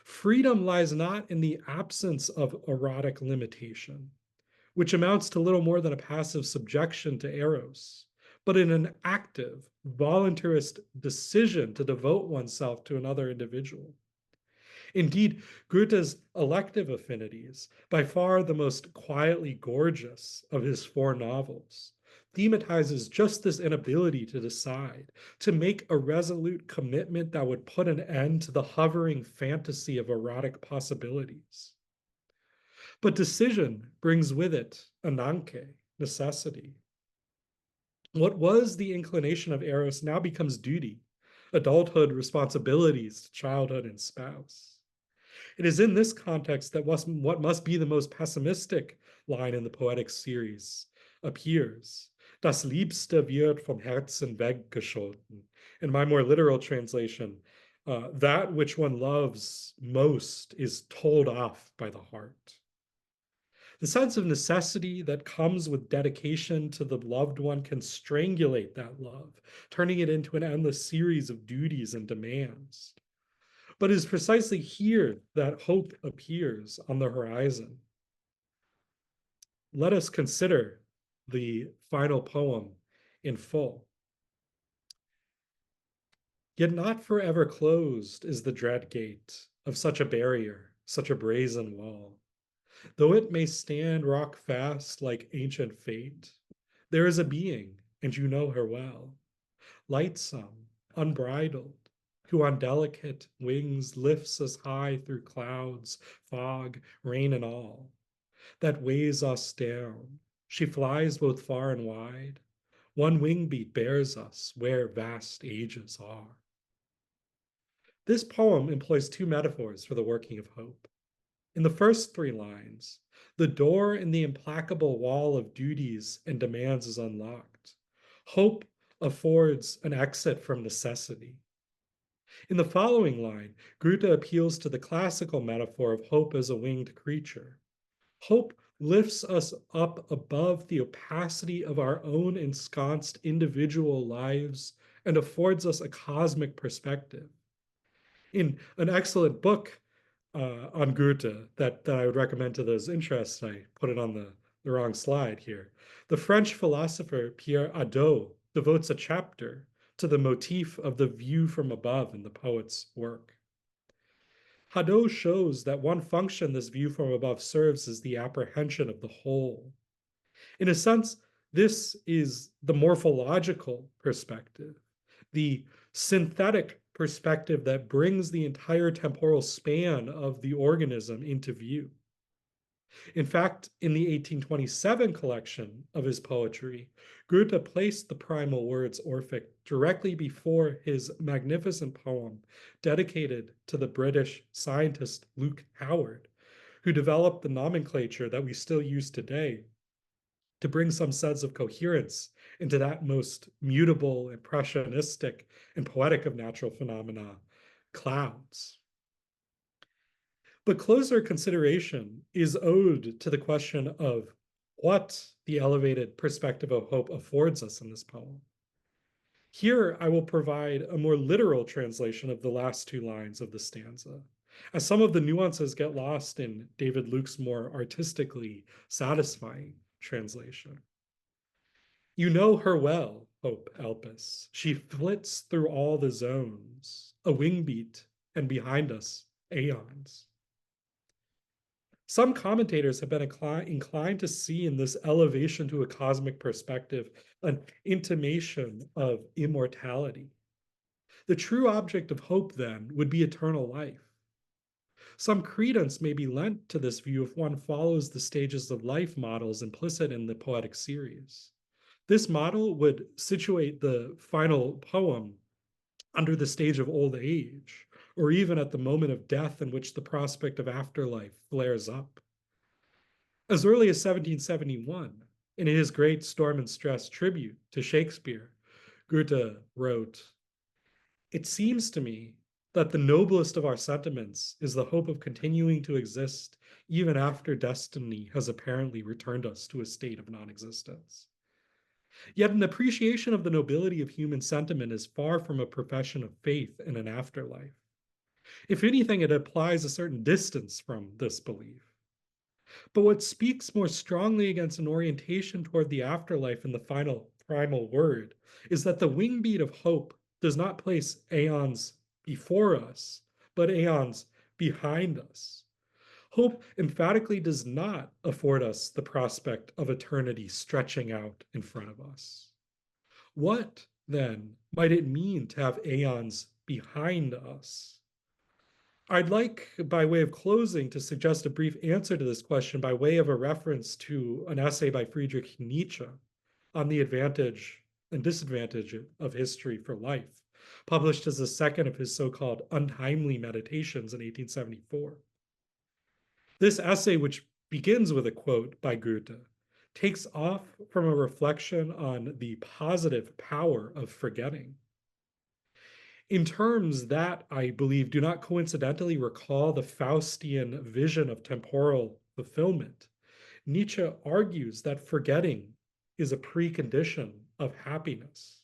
Freedom lies not in the absence of erotic limitation, which amounts to little more than a passive subjection to Eros, but in an active, voluntarist decision to devote oneself to another individual. Indeed, Goethe's elective affinities, by far the most quietly gorgeous of his four novels, thematizes just this inability to decide, to make a resolute commitment that would put an end to the hovering fantasy of erotic possibilities. But decision brings with it ananke, necessity. What was the inclination of Eros now becomes duty, adulthood, responsibilities, childhood, and spouse. It is in this context that what must be the most pessimistic line in the poetic series appears. Das Liebste wird vom Herzen weggeschoben. In my more literal translation, that which one loves most is told off by the heart. The sense of necessity that comes with dedication to the loved one can strangulate that love, turning it into an endless series of duties and demands. But it is precisely here that hope appears on the horizon. Let us consider the final poem in full. Yet not forever closed is the dread gate of such a barrier, such a brazen wall. Though it may stand rock fast like ancient fate, there is a being, and you know her well, lightsome, unbridled, who on delicate wings lifts us high through clouds, fog, rain, and all, that weighs us down. She flies both far and wide. One wing beat bears us where vast ages are. This poem employs two metaphors for the working of hope. In the first three lines, the door in the implacable wall of duties and demands is unlocked. Hope affords an exit from necessity. In the following line, Goethe appeals to the classical metaphor of hope as a winged creature. Hope lifts us up above the opacity of our own ensconced individual lives and affords us a cosmic perspective. In an excellent book on Goethe that I would recommend to those interested, I put it on the wrong slide here. The French philosopher Pierre Hadot devotes a chapter to the motif of the view from above in the poet's work. Hadot shows that one function this view from above serves is the apprehension of the whole. In a sense, this is the morphological perspective, the synthetic perspective that brings the entire temporal span of the organism into view. In fact, in the 1827 collection of his poetry, Goethe placed the Primal Words Orphic directly before his magnificent poem dedicated to the British scientist Luke Howard, who developed the nomenclature that we still use today to bring some sense of coherence into that most mutable, impressionistic, and poetic of natural phenomena, clouds. But closer consideration is owed to the question of what the elevated perspective of hope affords us in this poem. Here, I will provide a more literal translation of the last two lines of the stanza, as some of the nuances get lost in David Luke's more artistically satisfying translation. You know her well, Hope Elpis. She flits through all the zones, a wing beat, and behind us, aeons. Some commentators have been inclined to see in this elevation to a cosmic perspective an intimation of immortality. The true object of hope, then, would be eternal life. Some credence may be lent to this view if one follows the stages of life models implicit in the poetic series. This model would situate the final poem under the stage of old age, or even at the moment of death in which the prospect of afterlife flares up. As early as 1771, in his great Storm and Stress tribute to Shakespeare, Goethe wrote, "It seems to me that the noblest of our sentiments is the hope of continuing to exist even after destiny has apparently returned us to a state of non-existence." Yet an appreciation of the nobility of human sentiment is far from a profession of faith in an afterlife. If anything, it applies a certain distance from this belief. But what speaks more strongly against an orientation toward the afterlife in the final primal word is that the wing beat of hope does not place aeons before us, but aeons behind us. Hope emphatically does not afford us the prospect of eternity stretching out in front of us. What, then, might it mean to have aeons behind us? I'd like, by way of closing, to suggest a brief answer to this question by way of a reference to an essay by Friedrich Nietzsche on the advantage and disadvantage of history for life, published as the second of his so-called untimely meditations in 1874. This essay, which begins with a quote by Goethe, takes off from a reflection on the positive power of forgetting. In terms that, I believe, do not coincidentally recall the Faustian vision of temporal fulfillment, Nietzsche argues that forgetting is a precondition of happiness.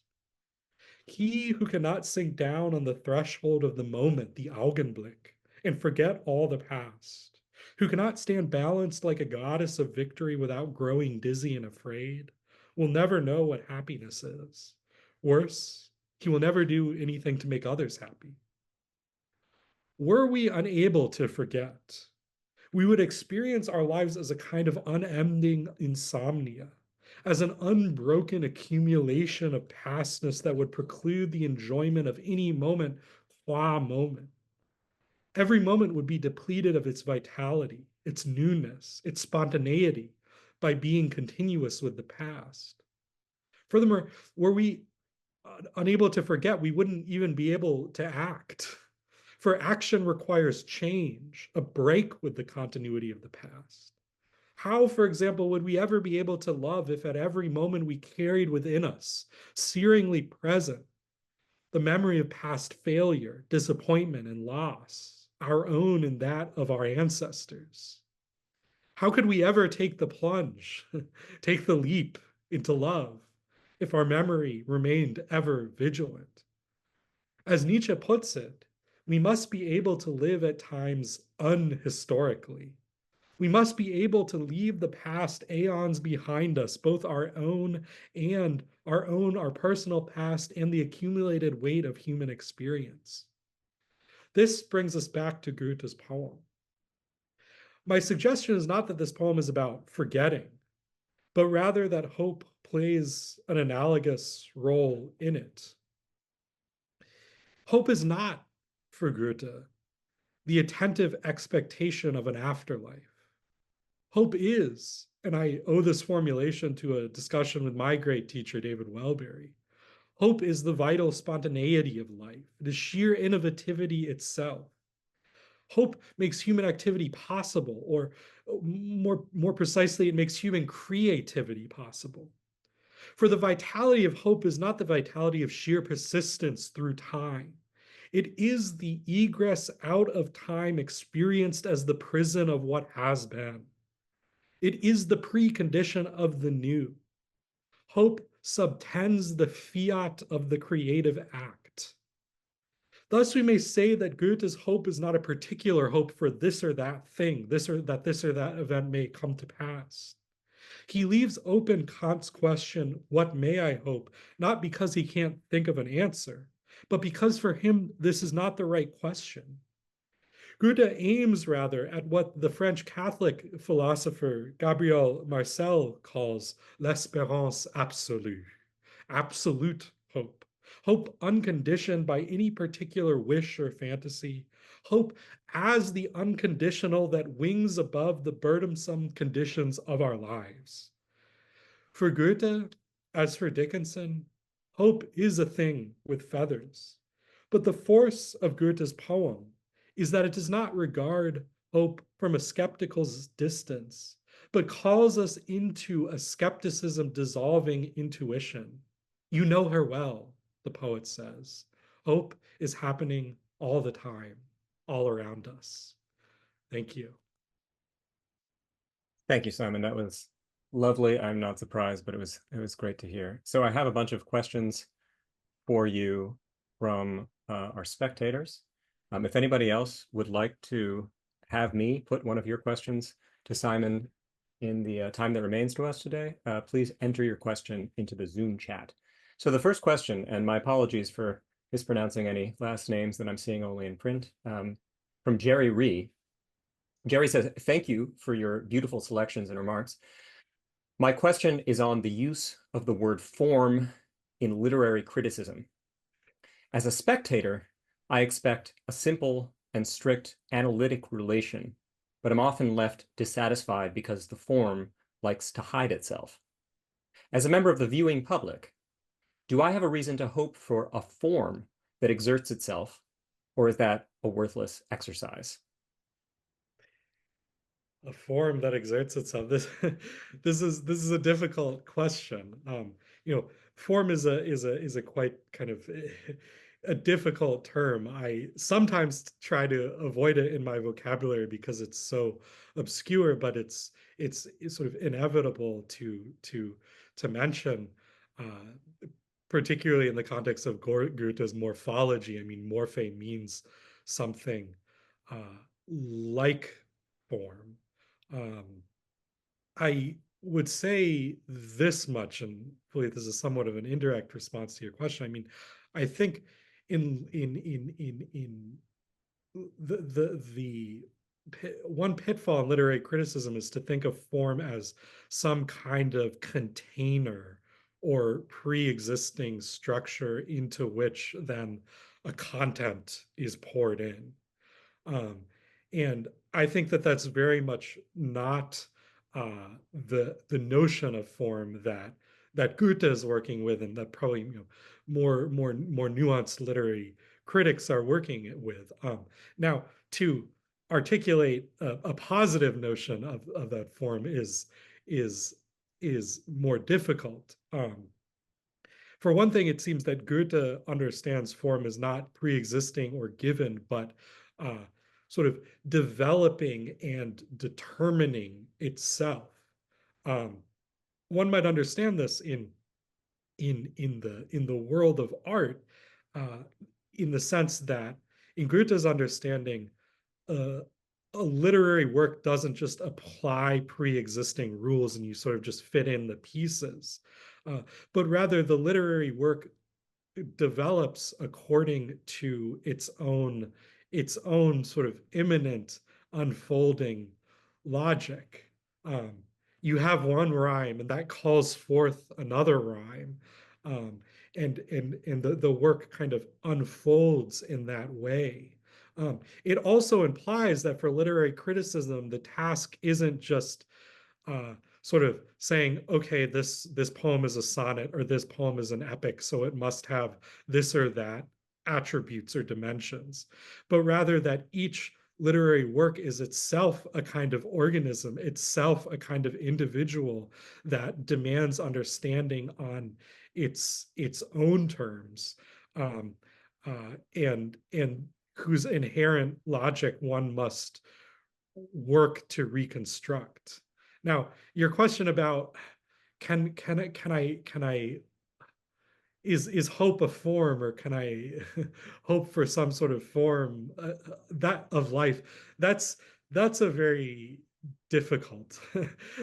He who cannot sink down on the threshold of the moment, the Augenblick, and forget all the past, who cannot stand balanced like a goddess of victory without growing dizzy and afraid, will never know what happiness is. Worse, he will never do anything to make others happy. Were we unable to forget, we would experience our lives as a kind of unending insomnia, as an unbroken accumulation of pastness that would preclude the enjoyment of any moment qua moment. Every moment would be depleted of its vitality, its newness, its spontaneity by being continuous with the past. Furthermore, were we unable to forget, we wouldn't even be able to act. For action requires change, a break with the continuity of the past. How, for example, would we ever be able to love if at every moment we carried within us, searingly present, the memory of past failure, disappointment, and loss, our own and that of our ancestors? How could we ever take the plunge, take the leap into love, if our memory remained ever vigilant? As Nietzsche puts it, we must be able to live at times unhistorically. We must be able to leave the past aeons behind us, both our own, our personal past, and the accumulated weight of human experience. This brings us back to Goethe's poem. My suggestion is not that this poem is about forgetting, but rather that hope plays an analogous role in it. Hope is not, for Goethe, the attentive expectation of an afterlife. Hope is, and I owe this formulation to a discussion with my great teacher, David Welbery, hope is the vital spontaneity of life, the sheer innovativity itself. Hope makes human activity possible, or more precisely, it makes human creativity possible. For the vitality of hope is not the vitality of sheer persistence through time. It is the egress out of time experienced as the prison of what has been. It is the precondition of the new. Hope subtends the fiat of the creative act. Thus, we may say that Goethe's hope is not a particular hope for this or that thing, this or that event may come to pass. He leaves open Kant's question, what may I hope, not because he can't think of an answer, but because for him this is not the right question. Goethe aims rather at what the French Catholic philosopher Gabriel Marcel calls l'espérance absolue, absolute hope. Hope unconditioned by any particular wish or fantasy. Hope as the unconditional that wings above the burdensome conditions of our lives. For Goethe, as for Dickinson, hope is a thing with feathers. But the force of Goethe's poem is that it does not regard hope from a skeptical distance, but calls us into a skepticism dissolving intuition. You know her well, the poet says. Hope is happening all the time, all around us. Thank you. Thank you, Simon. That was lovely. I'm not surprised, but it was great to hear. So I have a bunch of questions for you from our spectators. If anybody else would like to have me put one of your questions to Simon in the time that remains to us today, please enter your question into the Zoom chat. So the first question, and my apologies for mispronouncing any last names that I'm seeing only in print, from Jerry Ree. Jerry says, thank you for your beautiful selections and remarks. My question is on the use of the word form in literary criticism. As a spectator, I expect a simple and strict analytic relation, but I'm often left dissatisfied because the form likes to hide itself. As a member of the viewing public, do I have a reason to hope for a form that exerts itself, or is that a worthless exercise? A form that exerts itself. This is a difficult question. Form is a quite kind of a difficult term. I sometimes try to avoid it in my vocabulary because it's so obscure, but it's sort of inevitable to mention, particularly in the context of Goethe's morphology. I mean, morphe means something like form. Um, I would say this much, and hopefully this is somewhat of an indirect response to your question. I mean, I think in the one pitfall in literary criticism is to think of form as some kind of container or pre-existing structure into which then a content is poured in. And I think that that's very much not the notion of form that Goethe is working with, and that probably more nuanced literary critics are working with. Now, to articulate a positive notion of that form is more difficult. For one thing, it seems that Goethe understands form as not pre-existing or given, but sort of developing and determining itself. One might understand this in the world of art, in the sense that in Goethe's understanding, uh, a literary work doesn't just apply pre-existing rules and you sort of just fit in the pieces, but rather the literary work develops according to its own sort of imminent unfolding logic. Um, you have one rhyme and that calls forth another rhyme. Um, and the work kind of unfolds in that way. It also implies that for literary criticism, the task isn't just sort of saying, okay, this poem is a sonnet or this poem is an epic, so it must have this or that attributes or dimensions, but rather that each literary work is itself a kind of organism, itself a kind of individual that demands understanding on its own terms, and whose inherent logic one must work to reconstruct. Now, your question about can I is hope a form, or can I hope for some sort of form that of life? That's a very difficult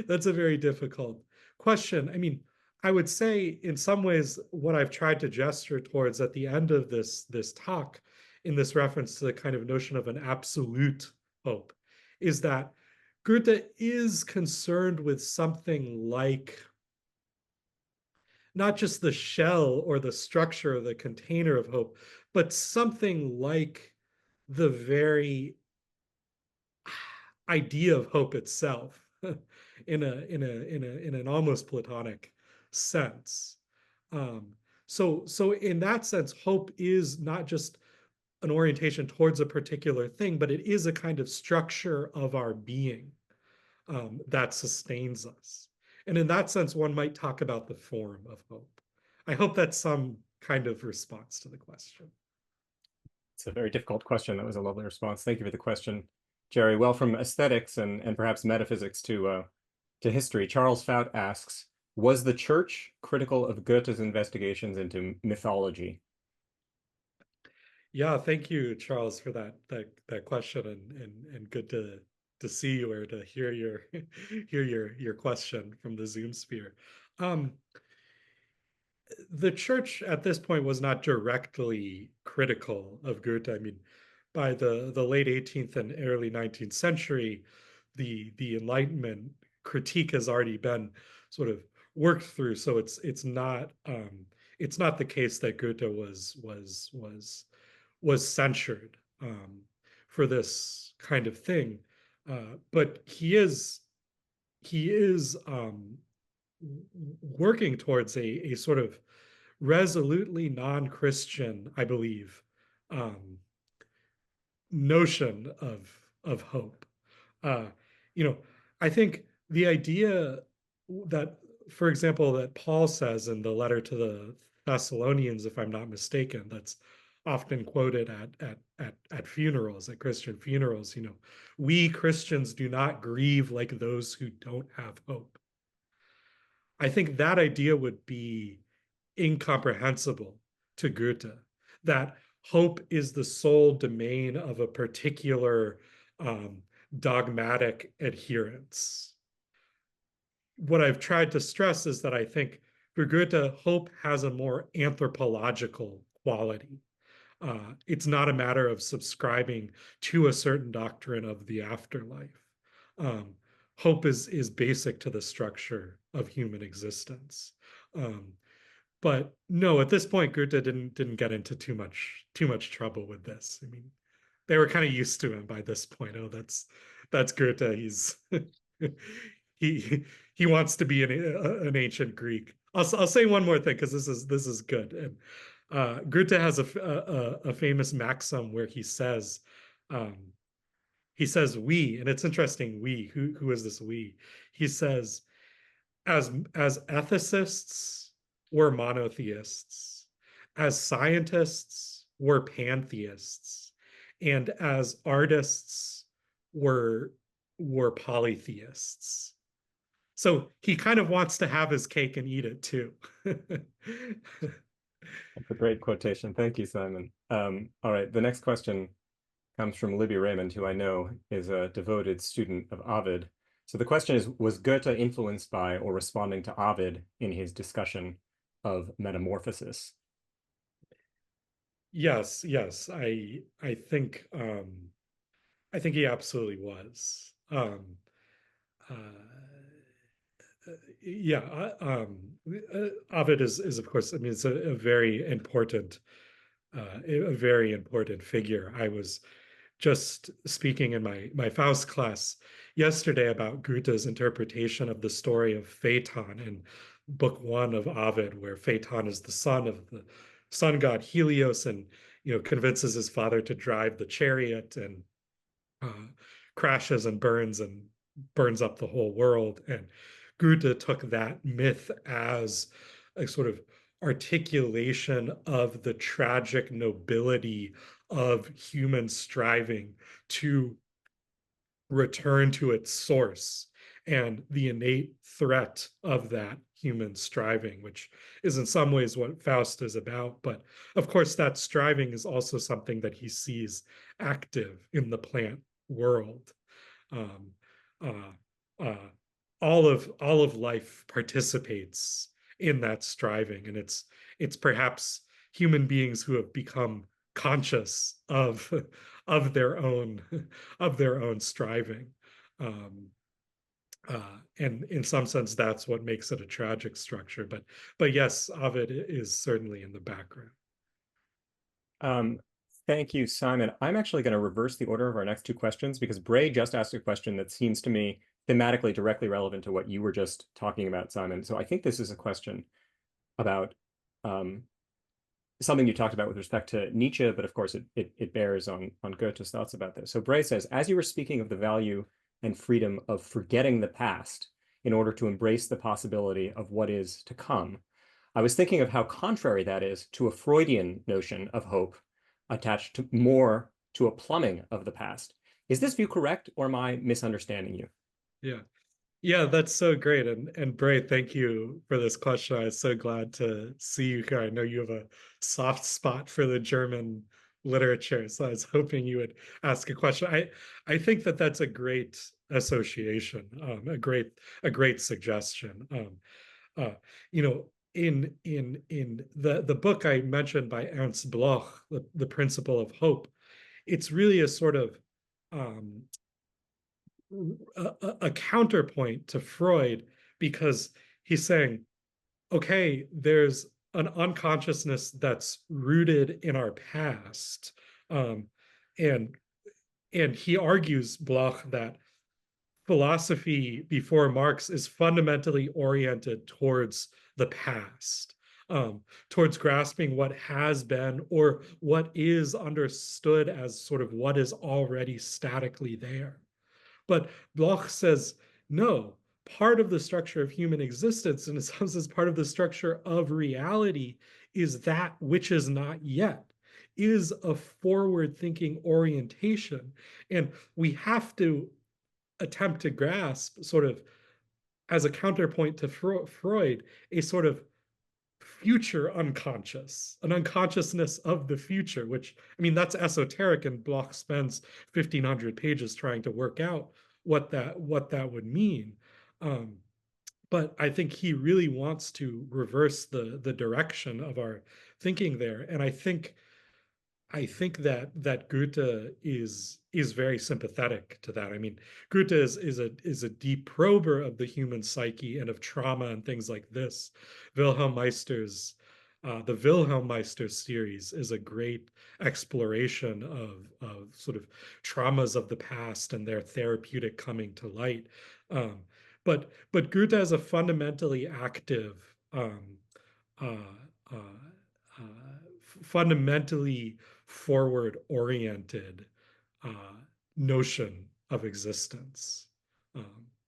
that's a very difficult question. I mean, I would say in some ways what I've tried to gesture towards at the end of this talk, in this reference to the kind of notion of an absolute hope, is that Goethe is concerned with something like not just the shell or the structure or the container of hope, but something like the very idea of hope itself in an almost Platonic sense. So in that sense, hope is not just an orientation towards a particular thing, but it is a kind of structure of our being that sustains us. And in that sense, one might talk about the form of hope. I hope that's some kind of response to the question. It's a very difficult question. That was a lovely response. Thank you for the question, Jerry. Well, from aesthetics and perhaps metaphysics to history, Charles Fout asks, was the church critical of Goethe's investigations into mythology? Yeah, thank you, Charles, for that question, and good to see you or to hear your hear your question from the Zoom sphere. Um, the church at this point was not directly critical of Goethe. I mean, by the late 18th and early 19th century, the Enlightenment critique has already been sort of worked through. So it's not the case that Goethe was censured for this kind of thing, but he is working towards a sort of resolutely non-Christian, I believe, um, notion of hope. Uh, you know, I think the idea that, for example, that Paul says in the letter to the Thessalonians, if I'm not mistaken, that's often quoted at funerals, at Christian funerals, we Christians do not grieve like those who don't have hope. I think that idea would be incomprehensible to Goethe, that hope is the sole domain of a particular um, dogmatic adherence. What I've tried to stress is that I think for Goethe, hope has a more anthropological quality. It's not a matter of subscribing to a certain doctrine of the afterlife. Um, Hope is basic to the structure of human existence. Um, but no, at this point, Goethe didn't get into too much trouble with this. I mean, they were kind of used to him by this point. Oh, that's Goethe. He's he he wants to be an ancient Greek. I'll say one more thing because this is good. And Goethe has a famous maxim where um, he says we, and it's interesting. We, who is this we? He says as ethicists, we're monotheists. As scientists, we're pantheists. And as artists, we're polytheists. So he kind of wants to have his cake and eat it too. That's a great quotation. Thank you, Simon. All right, the next question comes from Libby Raymond, who I know is a devoted student of Ovid. So the question is, was Goethe influenced by or responding to Ovid in his discussion of metamorphosis? Yes. I think he absolutely was. Uh, yeah, Ovid is of course. I mean, it's a very important figure. I was just speaking in my Faust class yesterday about Goethe's interpretation of the story of Phaeton in Book One of Ovid, where Phaeton is the son of the sun god Helios, and convinces his father to drive the chariot and uh, crashes and burns up the whole world. And Goethe took that myth as a sort of articulation of the tragic nobility of human striving to return to its source and the innate threat of that human striving, which is in some ways what Faust is about. But of course, that striving is also something that he sees active in the plant world. Um, uh, uh, all of life participates in that striving, and it's perhaps human beings who have become conscious of their own of their own striving. Um, and in some sense, that's what makes it a tragic structure. But yes, Ovid is certainly in the background. Um, Thank you, Simon. I'm actually going to reverse the order of our next two questions because Bray just asked a question that seems to me thematically directly relevant to what you were just talking about, Simon. So I think this is a question about um, something you talked about with respect to Nietzsche, but of course it bears on Goethe's thoughts about this. So Bray says, as you were speaking of the value and freedom of forgetting the past in order to embrace the possibility of what is to come, I was thinking of how contrary that is to a Freudian notion of hope attached to more to a plumbing of the past. Is this view correct, or am I misunderstanding you? Yeah. Yeah, that's so great. And Bray, thank you for this question. I was so glad to see you here. I know you have a soft spot for the German literature, so I was hoping you would ask a question. I think that that's a great association, a great suggestion. Uh, you know, in the book I mentioned by Ernst Bloch, the Principle of Hope, it's really a sort of um, a counterpoint to Freud, because he's saying, okay, there's an unconsciousness that's rooted in our past, um, and he argues, Bloch, that philosophy before Marx is fundamentally oriented towards the past, towards grasping what has been or what is understood as sort of what is already statically there. But Bloch says, no, part of the structure of human existence, and it sounds as part of the structure of reality, is that which is not yet, is a forward thinking orientation. And we have to attempt to grasp, sort of as a counterpoint to Freud, a sort of future unconscious, an unconsciousness of the future, which, I mean, that's esoteric, and Bloch spends 1,500 pages trying to work out what that would mean. But I think he really wants to reverse the direction of our thinking there. And I think that Goethe is very sympathetic to that. I mean, Goethe is a deep prober of the human psyche and of trauma and things like this. Wilhelm Meister's the Wilhelm Meister series is a great exploration of sort of traumas of the past and their therapeutic coming to light. Um, but Goethe has a fundamentally active, uh, uh, fundamentally forward oriented notion of existence.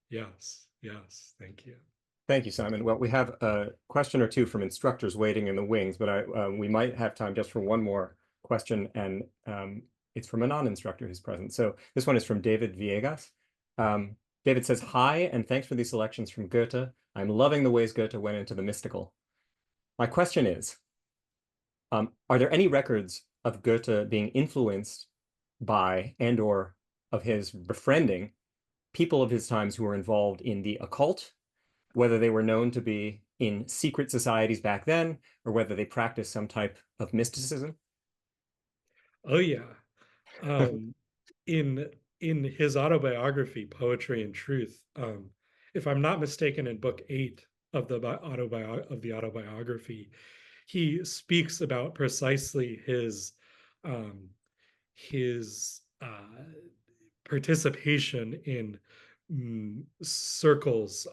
Yes, yes, thank you. Thank you, Simon. Well, we have a question or two from instructors waiting in the wings, but we might have time just for one more question, and it's from a non-instructor who's present. So this one is from David Villegas. David says, hi, and thanks for these selections from Goethe. I'm loving the ways Goethe went into the mystical. My question is, are there any records of Goethe being influenced by and or of his befriending people of his times who were involved in the occult, whether they were known to be in secret societies back then, or whether they practiced some type of mysticism? Oh yeah. Um, in his autobiography, Poetry and Truth, if I'm not mistaken, in book 8 of the autobiography, he speaks about precisely his participation in circles,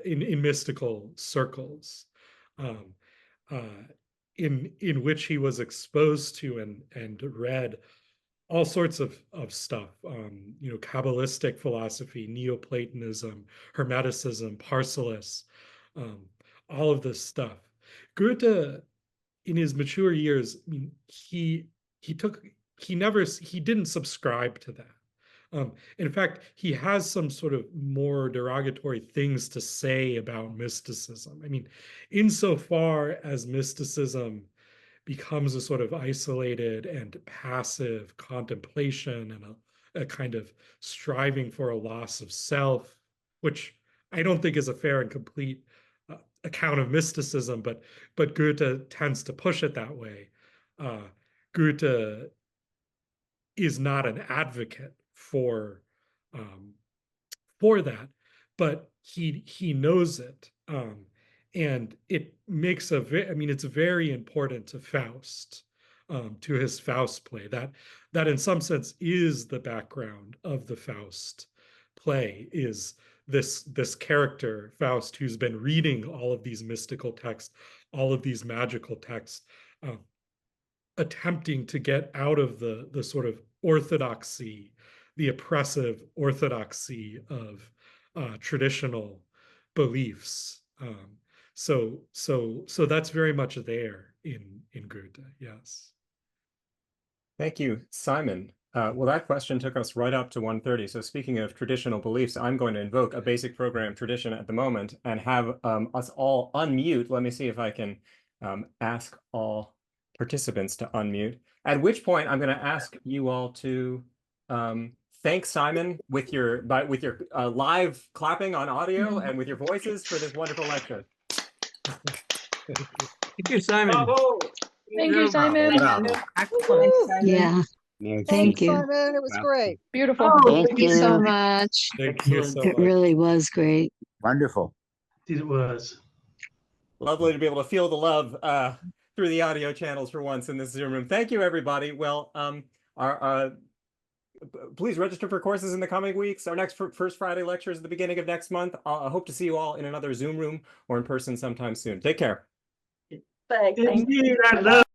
in mystical circles, um, uh, in which he was exposed to and read all sorts of stuff, you know, Kabbalistic philosophy, Neoplatonism, Hermeticism, Paracelsus, um, all of this stuff. Goethe, in his mature years, I mean, he took he didn't subscribe to that. In fact, he has some sort of more derogatory things to say about mysticism. I mean, insofar as mysticism becomes a sort of isolated and passive contemplation and a kind of striving for a loss of self, which I don't think is a fair and complete account of mysticism, but Goethe tends to push it that way. Goethe is not an advocate um, for that, but he knows it, and it makes I mean, it's very important to Faust, to his Faust play. That in some sense is the background of the Faust play, is this character Faust, who's been reading all of these mystical texts, all of these magical texts, attempting to get out of the sort of orthodoxy, the oppressive orthodoxy of traditional beliefs. So that's very much there in Goethe. Yes. Thank you, Simon. Well, that question took us right up to 1:30. So speaking of traditional beliefs, I'm going to invoke a basic program tradition at the moment and have us all unmute. Let me see if I can ask all participants to unmute, at which point I'm going to ask you all to thank Simon with your live clapping on audio and with your voices for this wonderful lecture. Thank you, Simon. Bravo! Thank you, Simon. Excellent. Yeah, thank you. Simon. It was great. Beautiful. Oh, Thank you so much. Thank you so It much. really was great. Wonderful. It was. Lovely to be able to feel the love through the audio channels for once in this Zoom room. Thank you, everybody. Well, please register for courses in the coming weeks. Our next First Friday lecture is at the beginning of next month. I hope to see you all in another Zoom room or in person sometime soon. Take care. Thanks. Indeed, I love